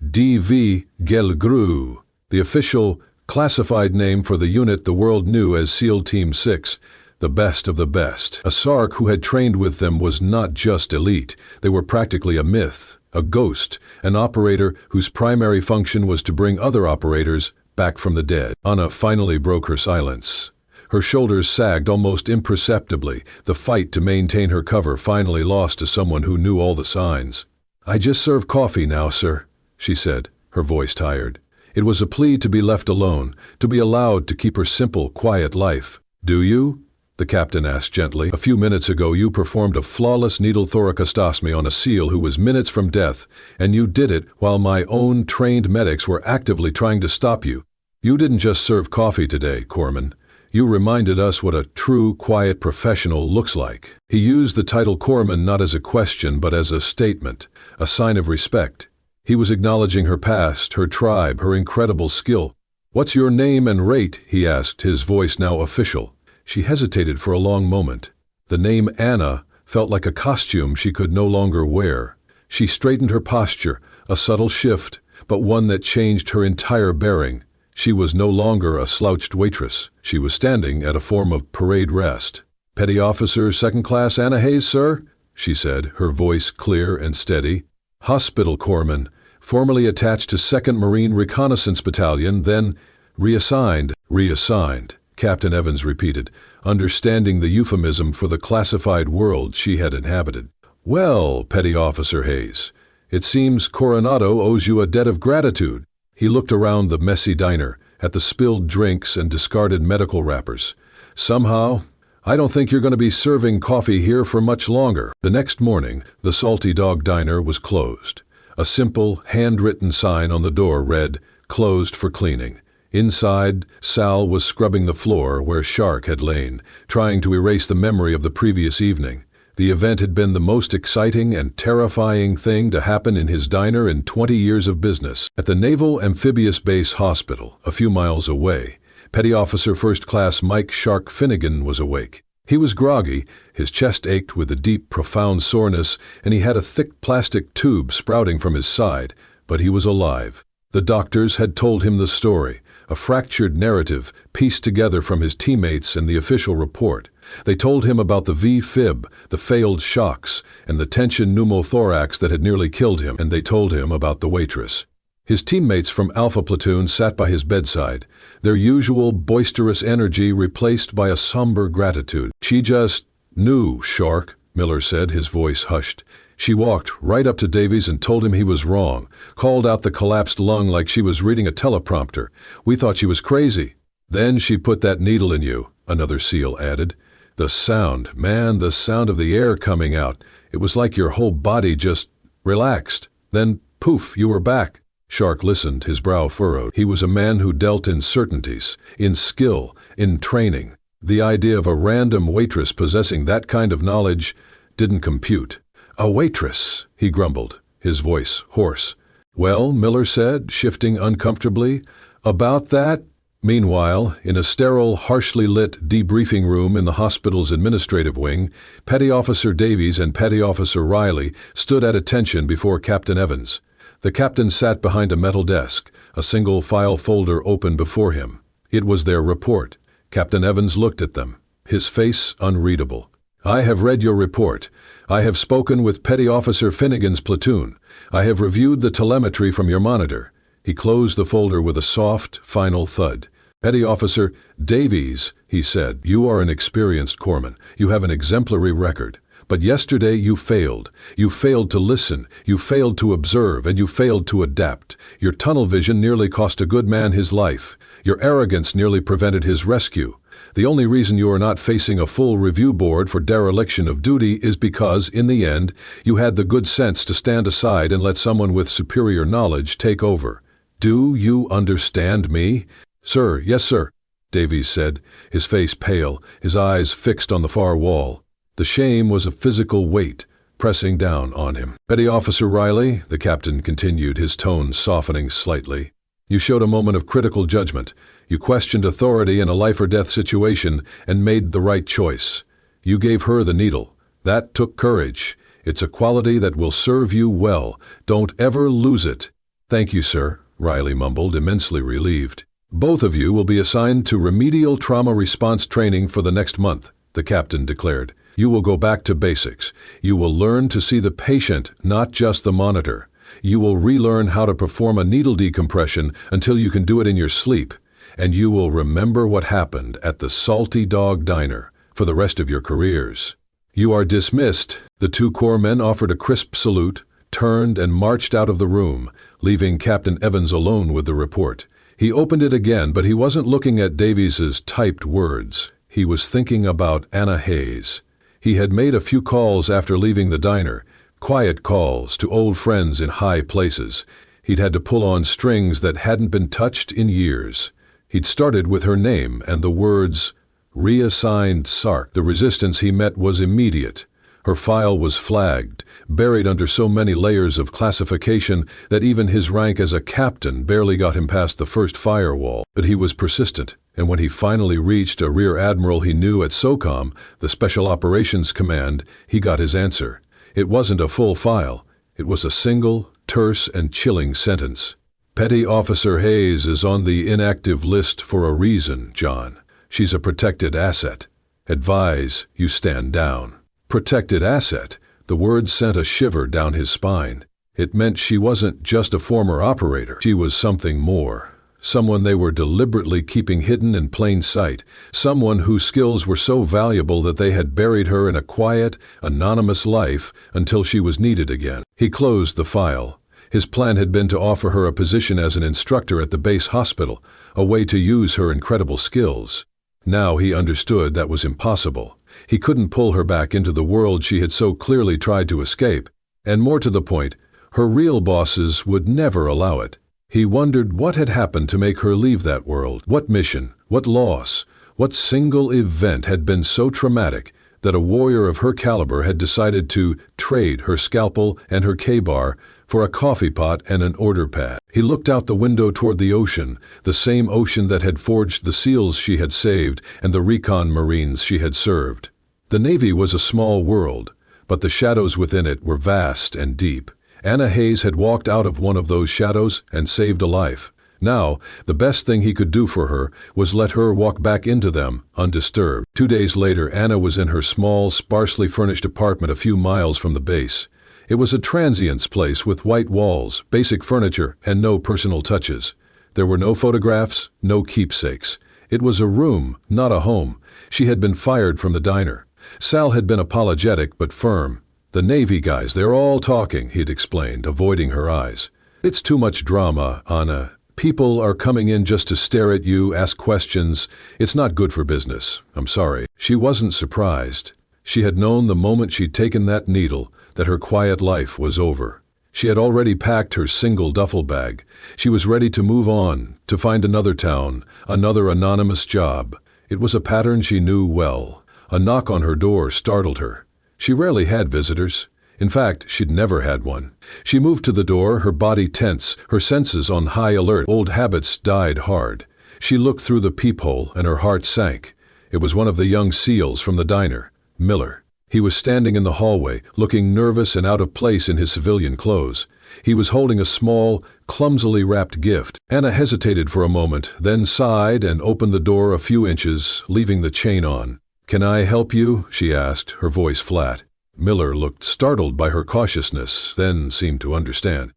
DV Gelgru, the official, classified name for the unit the world knew as SEAL Team 6, the best of the best. A SARC who had trained with them was not just elite. They were practically a myth, a ghost, an operator whose primary function was to bring other operators back from the dead. Anna finally broke her silence. Her shoulders sagged almost imperceptibly, the fight to maintain her cover finally lost to someone who knew all the signs. "I just serve coffee now, sir," she said, her voice tired. It was a plea to be left alone, to be allowed to keep her simple, quiet life. "Do you?" the captain asked gently. "A few minutes ago you performed a flawless needle thoracostomy on a SEAL who was minutes from death, and you did it while my own trained medics were actively trying to stop you. You didn't just serve coffee today, Corpsman. You reminded us what a true, quiet professional looks like." He used the title Corpsman not as a question but as a statement, a sign of respect. He was acknowledging her past, her tribe, her incredible skill. "What's your name and rate?" he asked, his voice now official. She hesitated for a long moment. The name Anna felt like a costume she could no longer wear. She straightened her posture, a subtle shift, but one that changed her entire bearing. She was no longer a slouched waitress. She was standing at a form of parade rest. "Petty Officer, Second Class Anna Hayes, sir," she said, her voice clear and steady. "Hospital Corpsman, formerly attached to 2nd Marine Reconnaissance Battalion, then reassigned." "Reassigned," Captain Evans repeated, understanding the euphemism for the classified world she had inhabited. "Well, Petty Officer Hayes, it seems Coronado owes you a debt of gratitude." He looked around the messy diner, at the spilled drinks and discarded medical wrappers. "Somehow, I don't think you're going to be serving coffee here for much longer." The next morning, the Salty Dog Diner was closed. A simple, handwritten sign on the door read, "Closed for cleaning." Inside, Sal was scrubbing the floor where Shark had lain, trying to erase the memory of the previous evening. The event had been the most exciting and terrifying thing to happen in his diner in 20 years of business. At the Naval Amphibious Base Hospital, a few miles away, Petty Officer First Class Mike Shark Finnegan was awake. He was groggy, his chest ached with a deep, profound soreness, and he had a thick plastic tube sprouting from his side, but he was alive. The doctors had told him the story, a fractured narrative pieced together from his teammates and the official report. They told him about the V-fib, the failed shocks, and the tension pneumothorax that had nearly killed him, and they told him about the waitress. His teammates from Alpha Platoon sat by his bedside, their usual boisterous energy replaced by a somber gratitude. "She just knew, Shark," Miller said, his voice hushed. "She walked right up to Davies and told him he was wrong, called out the collapsed lung like she was reading a teleprompter. We thought she was crazy. Then she put that needle in you," another SEAL added. "The sound, man, the sound of the air coming out. It was like your whole body just relaxed. Then, poof, you were back." Shark listened, his brow furrowed. He was a man who dealt in certainties, in skill, in training. The idea of a random waitress possessing that kind of knowledge didn't compute. "A waitress," he grumbled, his voice hoarse. "Well," Miller said, shifting uncomfortably, "about that." Meanwhile, in a sterile, harshly lit debriefing room in the hospital's administrative wing, Petty Officer Davies and Petty Officer Riley stood at attention before Captain Evans. The captain sat behind a metal desk, a single file folder open before him. It was their report. Captain Evans looked at them, his face unreadable. "I have read your report. I have spoken with Petty Officer Finnegan's platoon. I have reviewed the telemetry from your monitor." He closed the folder with a soft, final thud. "Petty Officer Davies," he said, "you are an experienced corpsman. You have an exemplary record. But yesterday you failed. You failed to listen, you failed to observe, and you failed to adapt. Your tunnel vision nearly cost a good man his life. Your arrogance nearly prevented his rescue. The only reason you are not facing a full review board for dereliction of duty is because, in the end, you had the good sense to stand aside and let someone with superior knowledge take over. Do you understand me?" "Sir, yes, sir," Davies said, his face pale, his eyes fixed on the far wall. The shame was a physical weight, pressing down on him. "Petty Officer Riley," the captain continued, his tone softening slightly, "you showed a moment of critical judgment. You questioned authority in a life-or-death situation and made the right choice. You gave her the needle. That took courage. It's a quality that will serve you well. Don't ever lose it." "Thank you, sir," Riley mumbled, immensely relieved. "Both of you will be assigned to remedial trauma response training for the next month," the captain declared. "You will go back to basics. You will learn to see the patient, not just the monitor. You will relearn how to perform a needle decompression until you can do it in your sleep. and you will remember what happened at the Salty Dog Diner for the rest of your careers. You are dismissed." The two corpsmen offered a crisp salute, turned and marched out of the room, leaving Captain Evans alone with the report. He opened it again, but he wasn't looking at Davies's typed words. He was thinking about Anna Hayes. He had made a few calls after leaving the diner, quiet calls to old friends in high places. He'd had to pull on strings that hadn't been touched in years. He'd started with her name and the words, "Reassigned Sark." The resistance he met was immediate. Her file was flagged, buried under so many layers of classification that even his rank as a captain barely got him past the first firewall. But he was persistent, and when he finally reached a rear admiral he knew at SOCOM, the Special Operations Command, he got his answer. It wasn't a full file. It was a single, terse and chilling sentence. "Petty Officer Hayes is on the inactive list for a reason, John. She's a protected asset. Advise you stand down." Protected asset. The word sent a shiver down his spine. It meant she wasn't just a former operator. She was something more. Someone they were deliberately keeping hidden in plain sight. Someone whose skills were so valuable that they had buried her in a quiet, anonymous life until she was needed again. He closed the file. His plan had been to offer her a position as an instructor at the base hospital, a way to use her incredible skills. Now he understood that was impossible. He couldn't pull her back into the world she had so clearly tried to escape. And more to the point, her real bosses would never allow it. He wondered what had happened to make her leave that world. What mission, what loss, what single event had been so traumatic that a warrior of her caliber had decided to trade her scalpel and her K-bar for a coffee pot and an order pad. He looked out the window toward the ocean, the same ocean that had forged the SEALs she had saved and the recon Marines she had served. The Navy was a small world, but the shadows within it were vast and deep. Anna Hayes had walked out of one of those shadows and saved a life. Now, the best thing he could do for her was let her walk back into them, undisturbed. 2 days later, Anna was in her small, sparsely furnished apartment a few miles from the base. It was a transient's place with white walls, basic furniture, and no personal touches. There were no photographs, no keepsakes. It was a room, not a home. She had been fired from the diner. Sal had been apologetic but firm. "The Navy guys, they're all talking," he'd explained, avoiding her eyes. "It's too much drama, Anna. People are coming in just to stare at you, ask questions. It's not good for business. I'm sorry." She wasn't surprised. She had known the moment she'd taken that needle that her quiet life was over. She had already packed her single duffel bag. She was ready to move on, to find another town, another anonymous job. It was a pattern she knew well. A knock on her door startled her. She rarely had visitors. In fact, she'd never had one. She moved to the door, her body tense, her senses on high alert. Old habits died hard. She looked through the peephole and her heart sank. It was one of the young SEALs from the diner, Miller. He was standing in the hallway, looking nervous and out of place in his civilian clothes. He was holding a small, clumsily wrapped gift. Anna hesitated for a moment, then sighed and opened the door a few inches, leaving the chain on. "Can I help you?" she asked, her voice flat. Miller looked startled by her cautiousness, then seemed to understand.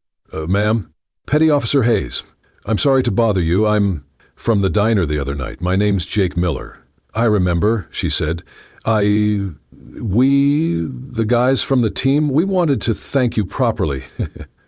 Ma'am? "Petty Officer Hayes. I'm sorry to bother you. I'm from the diner the other night. My name's Jake Miller." "I remember," she said. The guys from the team, we wanted to thank you properly,"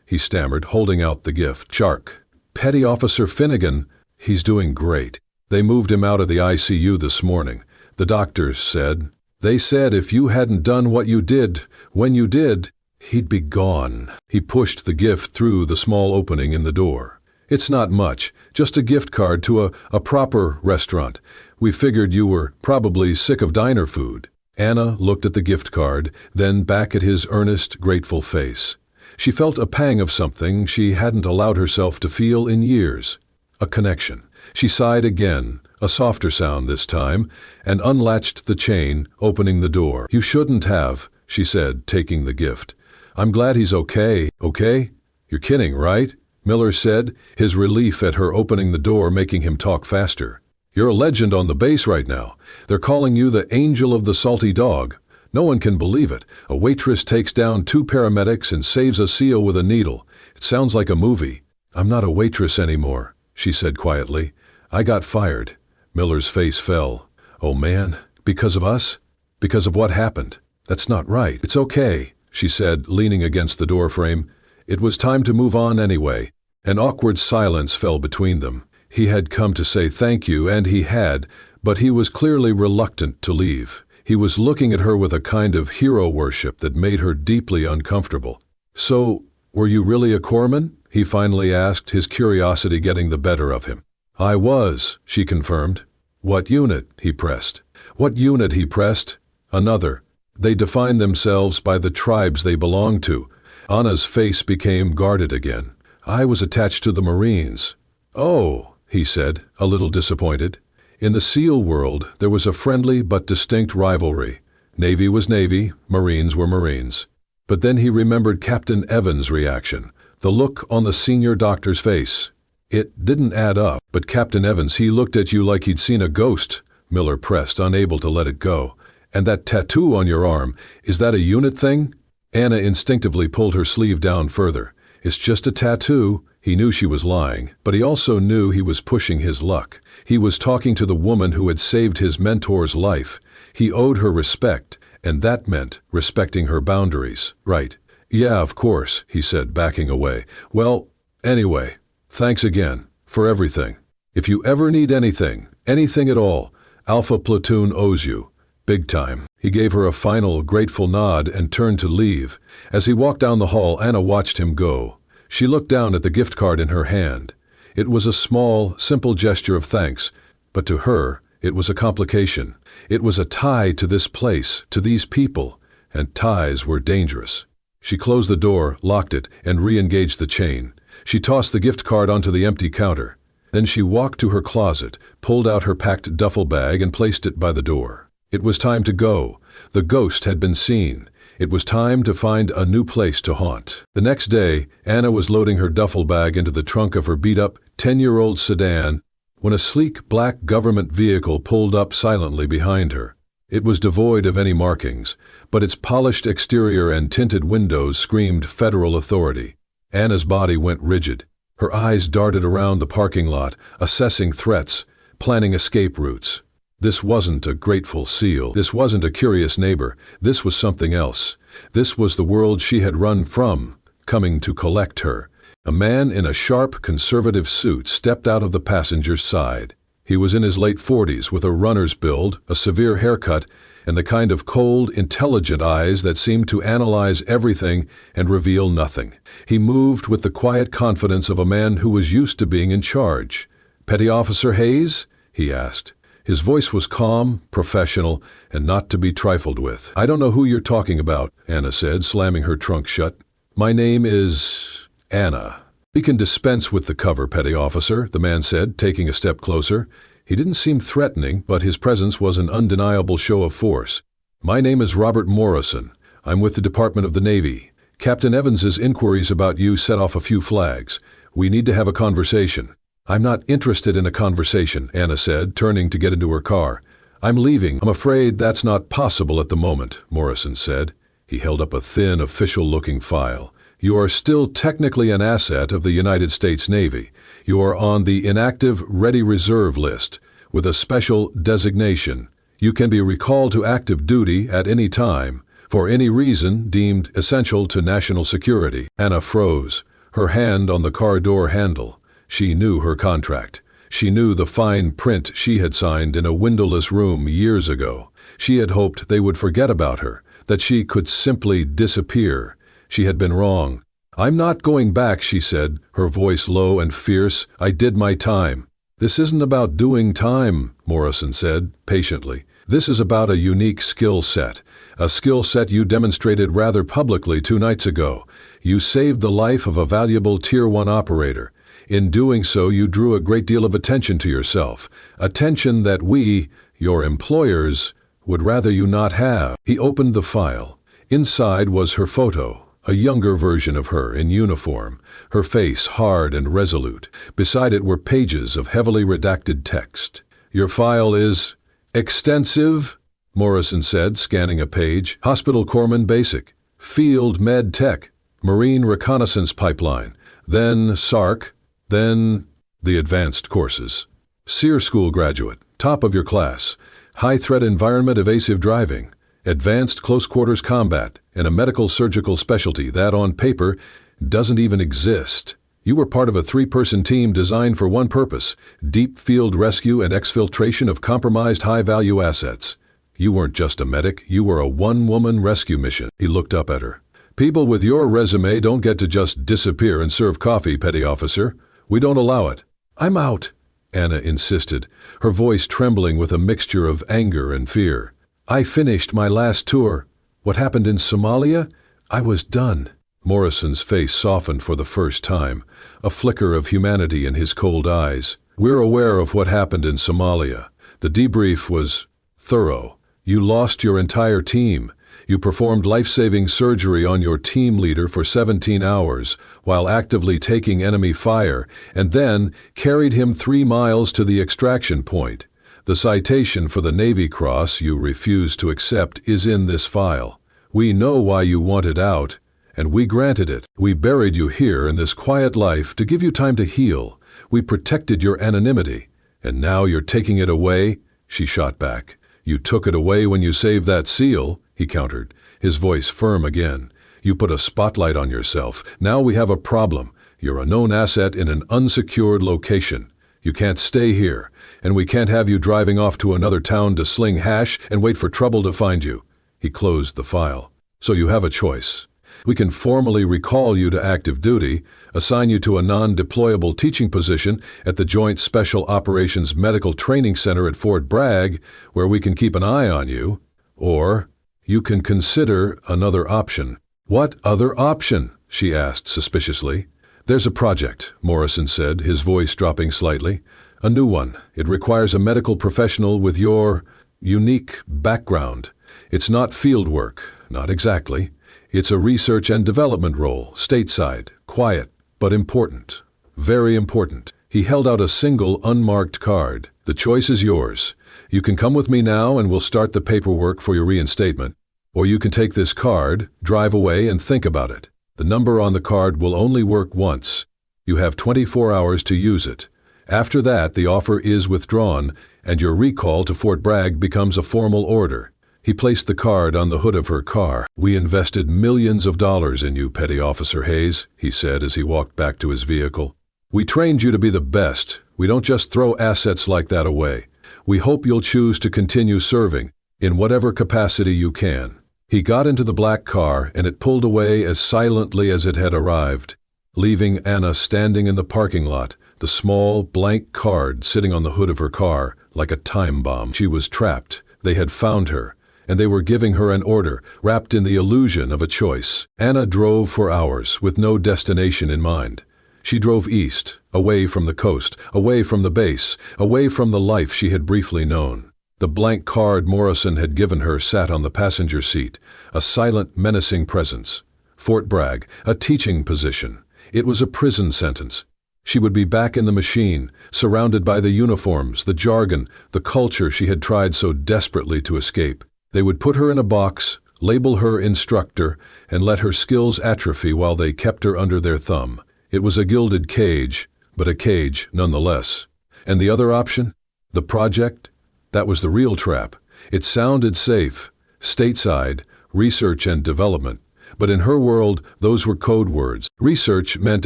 he stammered, holding out the gift. "Shark. Petty Officer Finnegan, he's doing great. They moved him out of the ICU this morning. The doctors said. They said if you hadn't done what you did, when you did, he'd be gone." He pushed the gift through the small opening in the door. "It's not much, just a gift card to a proper restaurant. We figured you were probably sick of diner food." Anna looked at the gift card, then back at his earnest, grateful face. She felt a pang of something she hadn't allowed herself to feel in years. A connection. She sighed again, a softer sound this time, and unlatched the chain, opening the door. "You shouldn't have," she said, taking the gift. "I'm glad he's okay." "Okay? You're kidding, right?" Miller said, his relief at her opening the door making him talk faster. "You're a legend on the base right now. They're calling you the Angel of the Salty Dog. No one can believe it. A waitress takes down 2 paramedics and saves a SEAL with a needle. It sounds like a movie." "I'm not a waitress anymore," she said quietly. I got fired. Miller's face fell. Oh man, because of us? Because of what happened? That's not right. It's okay, she said, leaning against the doorframe. It was time to move on anyway. An awkward silence fell between them. He had come to say thank you, and he had, but he was clearly reluctant to leave. He was looking at her with a kind of hero worship that made her deeply uncomfortable. So, were you really a corpsman? He finally asked, his curiosity getting the better of him. I was, she confirmed. What unit? He pressed. What unit? He pressed. Another. They defined themselves by the tribes they belonged to. Anna's face became guarded again. I was attached to the Marines. Oh, he said, a little disappointed. In the SEAL world, there was a friendly but distinct rivalry. Navy was Navy, Marines were Marines. But then he remembered Captain Evans' reaction, the look on the senior doctor's face. It didn't add up, but Captain Evans, he looked at you like he'd seen a ghost, Miller pressed, unable to let it go. And that tattoo on your arm, is that a unit thing? Anna instinctively pulled her sleeve down further. It's just a tattoo. He knew she was lying, but he also knew he was pushing his luck. He was talking to the woman who had saved his mentor's life. He owed her respect, and that meant respecting her boundaries. Right. Yeah, of course, he said, backing away. Well, anyway, thanks again, for everything. If you ever need anything at all, Alpha Platoon owes you. Big time. He gave her a final, grateful nod and turned to leave. As he walked down the hall, Anna watched him go. She looked down at the gift card in her hand. It was a small, simple gesture of thanks, but to her, it was a complication. It was a tie to this place, to these people, and ties were dangerous. She closed the door, locked it, and re-engaged the chain. She tossed the gift card onto the empty counter. Then she walked to her closet, pulled out her packed duffel bag, and placed it by the door. It was time to go. The ghost had been seen. It was time to find a new place to haunt. The next day, Anna was loading her duffel bag into the trunk of her beat-up, 10-year-old sedan when a sleek black government vehicle pulled up silently behind her. It was devoid of any markings, but its polished exterior and tinted windows screamed federal authority. Anna's body went rigid. Her eyes darted around the parking lot, assessing threats, planning escape routes. This wasn't a grateful SEAL. This wasn't a curious neighbor. This was something else. This was the world she had run from, coming to collect her. A man in a sharp, conservative suit stepped out of the passenger's side. He was in his late 40s with a runner's build, a severe haircut, and the kind of cold, intelligent eyes that seemed to analyze everything and reveal nothing. He moved with the quiet confidence of a man who was used to being in charge. "Petty Officer Hayes?" he asked. His voice was calm, professional, and not to be trifled with. "I don't know who you're talking about," Anna said, slamming her trunk shut. "My name is Anna." "We can dispense with the cover, Petty Officer," the man said, taking a step closer. He didn't seem threatening, but his presence was an undeniable show of force. "My name is Robert Morrison. I'm with the Department of the Navy. Captain Evans's inquiries about you set off a few flags. We need to have a conversation." "I'm not interested in a conversation," Anna said, turning to get into her car. "I'm leaving." "I'm afraid that's not possible at the moment," Morrison said. He held up a thin, official-looking file. "You are still technically an asset of the United States Navy. You are on the inactive Ready Reserve list, with a special designation. You can be recalled to active duty at any time, for any reason deemed essential to national security." Anna froze, her hand on the car door handle. She knew her contract. She knew the fine print she had signed in a windowless room years ago. She had hoped they would forget about her, that she could simply disappear. She had been wrong. "I'm not going back," she said, her voice low and fierce. "I did my time." "This isn't about doing time," Morrison said, patiently. "This is about a unique skill set, a skill set you demonstrated rather publicly 2 nights ago. You saved the life of a valuable Tier 1 operator. In doing so, you drew a great deal of attention to yourself, attention that we, your employers, would rather you not have." He opened the file. Inside was her photo, a younger version of her in uniform, her face hard and resolute. Beside it were pages of heavily redacted text. "Your file is extensive," Morrison said, scanning a page. "Hospital Corpsman Basic, Field Med Tech, Marine Reconnaissance Pipeline, then SARC, then the advanced courses." SEAL school graduate, top of your class, high-threat environment evasive driving, advanced close-quarters combat, and a medical surgical specialty that, on paper, doesn't even exist. You were part of a 3-person team designed for one purpose: deep field rescue and exfiltration of compromised high-value assets. You weren't just a medic, you were a one-woman rescue mission. He looked up at her. People with your resume don't get to just disappear and serve coffee, petty officer. We don't allow it. I'm out, Anna insisted, her voice trembling with a mixture of anger and fear. I finished my last tour. What happened in Somalia? I was done. Morrison's face softened for the first time, a flicker of humanity in his cold eyes. We're aware of what happened in Somalia. The debrief was thorough. You lost your entire team. You performed life-saving surgery on your team leader for 17 hours while actively taking enemy fire, and then carried him 3 miles to the extraction point. The citation for the Navy Cross you refused to accept is in this file. We know why you wanted out, and we granted it. We buried you here in this quiet life to give you time to heal. We protected your anonymity, and now you're taking it away? She shot back. You took it away when you saved that SEAL, he countered, his voice firm again. You put a spotlight on yourself. Now we have a problem. You're a known asset in an unsecured location. You can't stay here, and we can't have you driving off to another town to sling hash and wait for trouble to find you. He closed the file. So you have a choice. We can formally recall you to active duty, assign you to a non-deployable teaching position at the Joint Special Operations Medical Training Center at Fort Bragg, where we can keep an eye on you, or you can consider another option. What other option? She asked suspiciously. There's a project, Morrison said, his voice dropping slightly. A new one. It requires a medical professional with your unique background. It's not field work, not exactly. It's a research and development role, stateside, quiet, but important. Very important. He held out a single unmarked card. The choice is yours. You can come with me now and we'll start the paperwork for your reinstatement. Or you can take this card, drive away and think about it. The number on the card will only work once. You have 24 hours to use it. After that, the offer is withdrawn and your recall to Fort Bragg becomes a formal order. He placed the card on the hood of her car. We invested millions of dollars in you, Petty Officer Hayes, he said as he walked back to his vehicle. We trained you to be the best. We don't just throw assets like that away. We hope you'll choose to continue serving, in whatever capacity you can. He got into the black car and it pulled away as silently as it had arrived, leaving Anna standing in the parking lot, the small, blank card sitting on the hood of her car, like a time bomb. She was trapped. They had found her, and they were giving her an order, wrapped in the illusion of a choice. Anna drove for hours, with no destination in mind. She drove east, away from the coast, away from the base, away from the life she had briefly known. The blank card Morrison had given her sat on the passenger seat, a silent, menacing presence. Fort Bragg, a teaching position. It was a prison sentence. She would be back in the machine, surrounded by the uniforms, the jargon, the culture she had tried so desperately to escape. They would put her in a box, label her instructor, and let her skills atrophy while they kept her under their thumb. It was a gilded cage, but a cage nonetheless. And the other option? The project? That was the real trap. It sounded safe, stateside, research and development. But in her world, those were code words. Research meant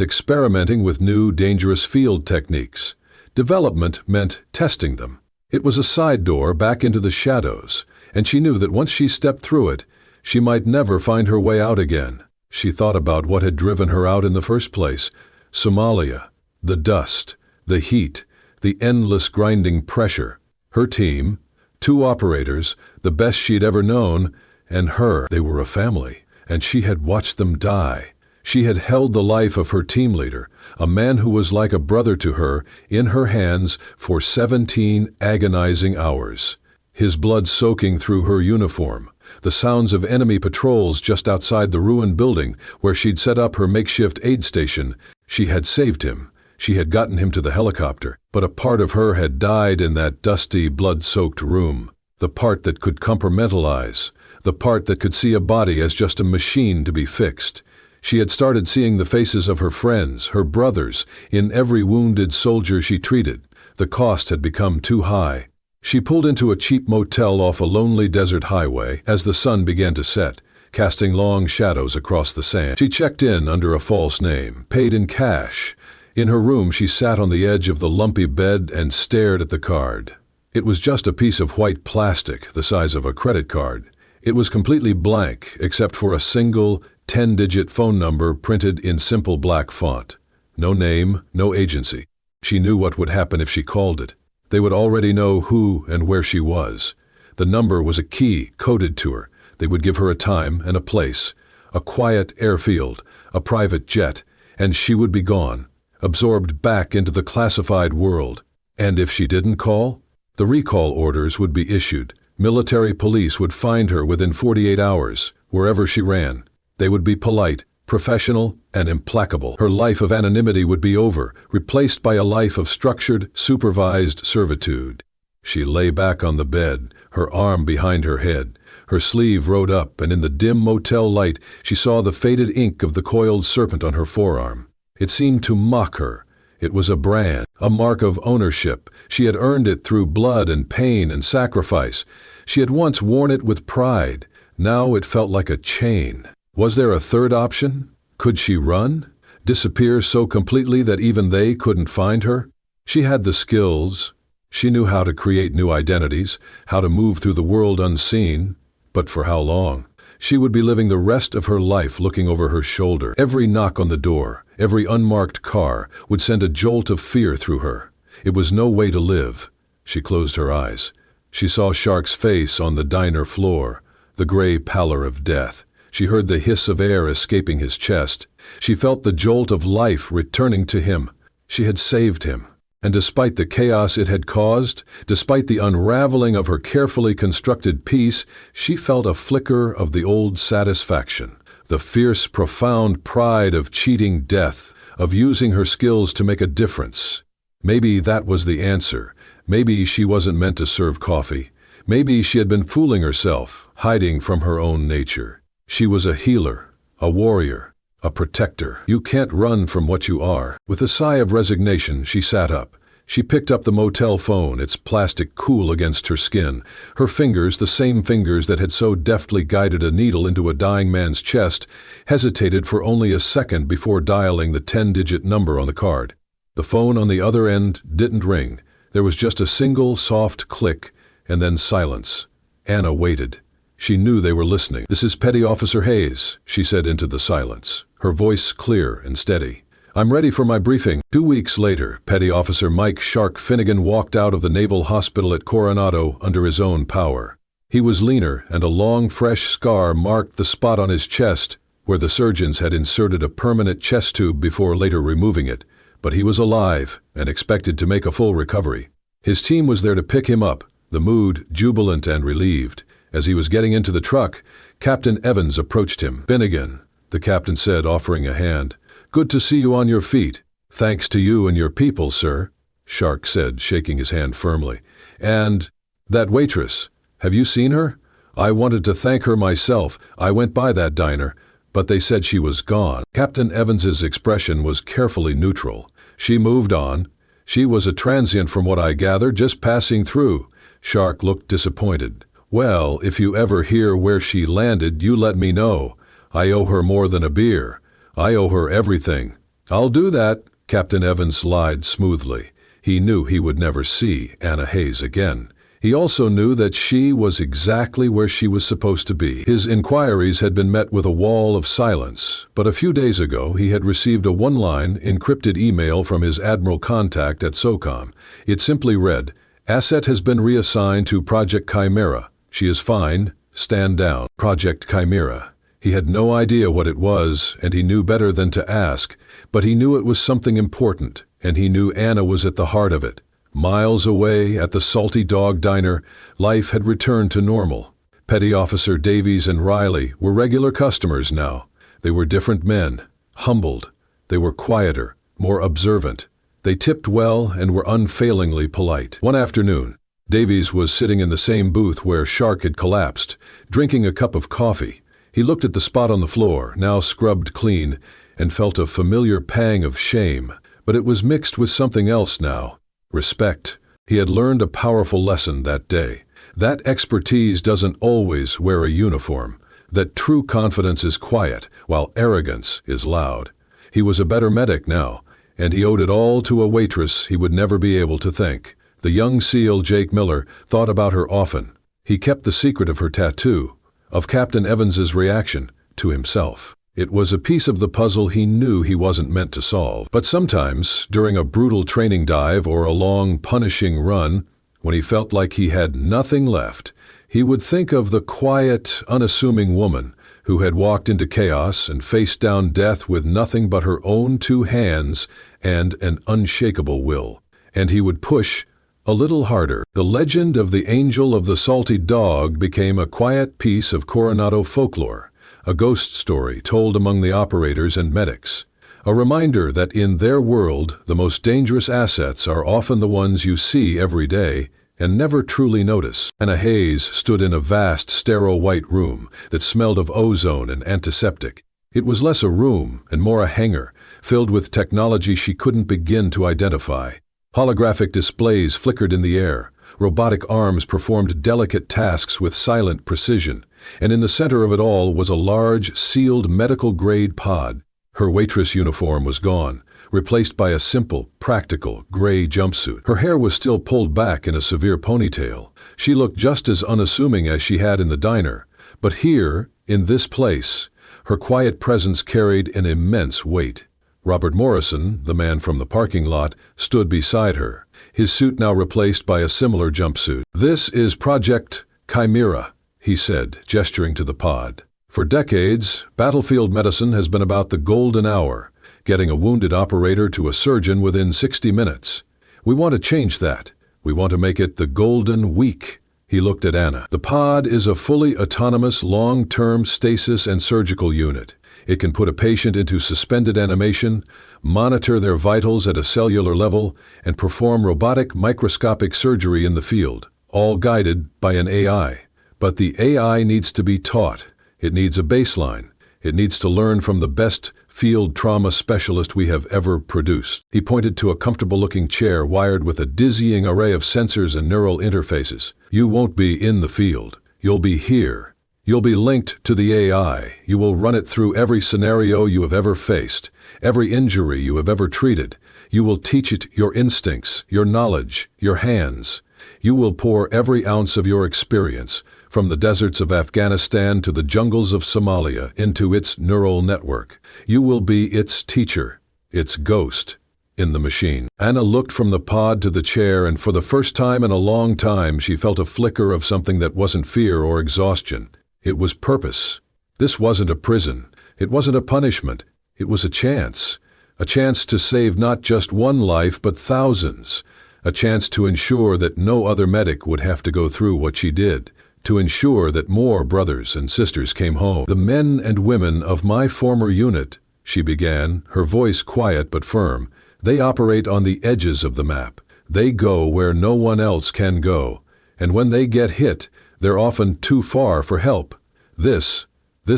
experimenting with new, dangerous field techniques. Development meant testing them. It was a side door back into the shadows, and she knew that once she stepped through it, she might never find her way out again. She thought about what had driven her out in the first place. Somalia, the dust, the heat, the endless grinding pressure. Her team, 2 operators, the best she'd ever known, and her. They were a family, and she had watched them die. She had held the life of her team leader, a man who was like a brother to her, in her hands for 17 agonizing hours. His blood soaking through her uniform, the sounds of enemy patrols just outside the ruined building where she'd set up her makeshift aid station. She had saved him. She had gotten him to the helicopter, but a part of her had died in that dusty, blood-soaked room. The part that could compartmentalize, the part that could see a body as just a machine to be fixed. She had started seeing the faces of her friends, her brothers, in every wounded soldier she treated. The cost had become too high. She pulled into a cheap motel off a lonely desert highway as the sun began to set, casting long shadows across the sand. She checked in under a false name, paid in cash. In her room, she sat on the edge of the lumpy bed and stared at the card. It was just a piece of white plastic the size of a credit card. It was completely blank except for a single 10-digit phone number printed in simple black font. No name, no agency. She knew what would happen if she called it. They would already know who and where she was. The number was a key coded to her. They would give her a time and a place, a quiet airfield, a private jet, and she would be gone, absorbed back into the classified world. And if she didn't call, the recall orders would be issued. Military police would find her within 48 hours, wherever she ran. They would be polite, professional, and implacable. Her life of anonymity would be over, replaced by a life of structured, supervised servitude. She lay back on the bed, her arm behind her head. Her sleeve rode up, and in the dim motel light, she saw the faded ink of the coiled serpent on her forearm. It seemed to mock her. It was a brand, a mark of ownership. She had earned it through blood and pain and sacrifice. She had once worn it with pride. Now it felt like a chain. Was there a third option? Could she run? Disappear so completely that even they couldn't find her? She had the skills. She knew how to create new identities, how to move through the world unseen. But for how long? She would be living the rest of her life looking over her shoulder. Every knock on the door, every unmarked car would send a jolt of fear through her. It was no way to live. She closed her eyes. She saw Shark's face on the diner floor, the gray pallor of death. She heard the hiss of air escaping his chest. She felt the jolt of life returning to him. She had saved him. And despite the chaos it had caused, despite the unraveling of her carefully constructed piece, she felt a flicker of the old satisfaction, the fierce, profound pride of cheating death, of using her skills to make a difference. Maybe that was the answer. Maybe she wasn't meant to serve coffee. Maybe she had been fooling herself, hiding from her own nature. She was a healer, a warrior, a protector. You can't run from what you are. With a sigh of resignation, she sat up. She picked up the motel phone, its plastic cool against her skin. Her fingers, the same fingers that had so deftly guided a needle into a dying man's chest, hesitated for only a second before dialing the 10-digit number on the card. The phone on the other end didn't ring. There was just a single soft click, and then silence. Anna waited. She knew they were listening. "This is Petty Officer Hayes," she said into the silence, her voice clear and steady. "I'm ready for my briefing." 2 weeks later, Petty Officer Mike Shark Finnegan walked out of the Naval Hospital at Coronado under his own power. He was leaner, and a long, fresh scar marked the spot on his chest where the surgeons had inserted a permanent chest tube before later removing it. But he was alive and expected to make a full recovery. His team was there to pick him up, the mood jubilant and relieved. As he was getting into the truck, Captain Evans approached him. "Finnegan," the captain said, offering a hand. "Good to see you on your feet." "Thanks to you and your people, sir," Shark said, shaking his hand firmly. "And that waitress, have you seen her? I wanted to thank her myself. I went by that diner, but they said she was gone." Captain Evans's expression was carefully neutral. "She moved on. She was a transient from what I gathered, just passing through." Shark looked disappointed. "Well, if you ever hear where she landed, you let me know. I owe her more than a beer. I owe her everything." "I'll do that," Captain Evans lied smoothly. He knew he would never see Anna Hayes again. He also knew that she was exactly where she was supposed to be. His inquiries had been met with a wall of silence, but a few days ago he had received a one-line, encrypted email from his Admiral contact at SOCOM. It simply read, "Asset has been reassigned to Project Chimera. She is fine. Stand down." Project Chimera. He had no idea what it was, and he knew better than to ask, but he knew it was something important, and he knew Anna was at the heart of it. Miles away, at the Salty Dog Diner, life had returned to normal. Petty Officer Davies and Riley were regular customers now. They were different men, humbled. They were quieter, more observant. They tipped well and were unfailingly polite. One afternoon, Davies was sitting in the same booth where Shark had collapsed, drinking a cup of coffee. He looked at the spot on the floor, now scrubbed clean, and felt a familiar pang of shame, but it was mixed with something else now. respect. He had learned a powerful lesson that day. That expertise doesn't always wear a uniform. That true confidence is quiet, while arrogance is loud. He was a better medic now, and he owed it all to a waitress he would never be able to thank. The young SEAL Jake Miller thought about her often. He kept the secret of her tattoo, of Captain Evans's reaction, to himself. It was a piece of the puzzle he knew he wasn't meant to solve. But sometimes, during a brutal training dive or a long, punishing run, when he felt like he had nothing left, he would think of the quiet, unassuming woman who had walked into chaos and faced down death with nothing but her own 2 hands and an unshakable will. And he would push a little harder. The legend of the Angel of the Salty Dog became a quiet piece of Coronado folklore, a ghost story told among the operators and medics. A reminder that in their world, the most dangerous assets are often the ones you see every day and never truly notice. Anna Hayes stood in a vast, sterile white room that smelled of ozone and antiseptic. It was less a room and more a hangar, filled with technology she couldn't begin to identify. Holographic displays flickered in the air. Robotic arms performed delicate tasks with silent precision. And in the center of it all was a large, sealed medical-grade pod. Her waitress uniform was gone, replaced by a simple, practical, gray jumpsuit. Her hair was still pulled back in a severe ponytail. She looked just as unassuming as she had in the diner. But here, in this place, her quiet presence carried an immense weight. Robert Morrison, the man from the parking lot, stood beside her, his suit now replaced by a similar jumpsuit. "This is Project Chimera," he said, gesturing to the pod. "For decades, battlefield medicine has been about the golden hour, getting a wounded operator to a surgeon within 60 minutes. We want to change that. We want to make it the golden week." He looked at Anna. "The pod is a fully autonomous long-term stasis and surgical unit. It can put a patient into suspended animation, monitor their vitals at a cellular level, and perform robotic microscopic surgery in the field, all guided by an AI. But the AI needs to be taught. It needs a baseline. It needs to learn from the best field trauma specialist we have ever produced." He pointed to a comfortable-looking chair wired with a dizzying array of sensors and neural interfaces. "You won't be in the field. You'll be here. You'll be linked to the AI. You will run it through every scenario you have ever faced, every injury you have ever treated. You will teach it your instincts, your knowledge, your hands. You will pour every ounce of your experience, from the deserts of Afghanistan to the jungles of Somalia, into its neural network. You will be its teacher, its ghost, in the machine." Anna looked from the pod to the chair, and for the first time in a long time she felt a flicker of something that wasn't fear or exhaustion. It was purpose. This wasn't a prison. It wasn't a punishment. It was a chance to save not just one life but thousands, a chance to ensure that no other medic would have to go through what she did, to ensure that more brothers and sisters came home. "The men and women of my former unit," she began, her voice quiet but firm, "they operate on the edges of the map. They go where no one else can go, and when they get hit, they're often too far for help. This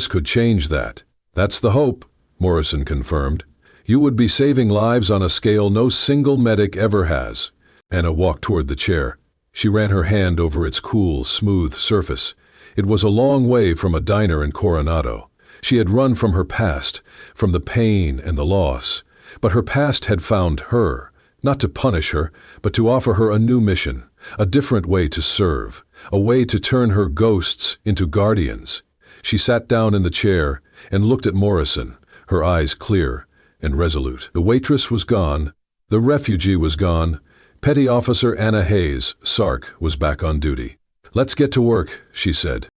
could change that." "That's the hope," Morrison confirmed. "You would be saving lives on a scale no single medic ever has." Anna walked toward the chair. She ran her hand over its cool, smooth surface. It was a long way from a diner in Coronado. She had run from her past, from the pain and the loss. But her past had found her, not to punish her, but to offer her a new mission, a different way to serve, a way to turn her ghosts into guardians. She sat down in the chair and looked at Morrison, her eyes clear and resolute. The waitress was gone. The refugee was gone. Petty Officer Anna Hayes, SARC, was back on duty. "Let's get to work," she said.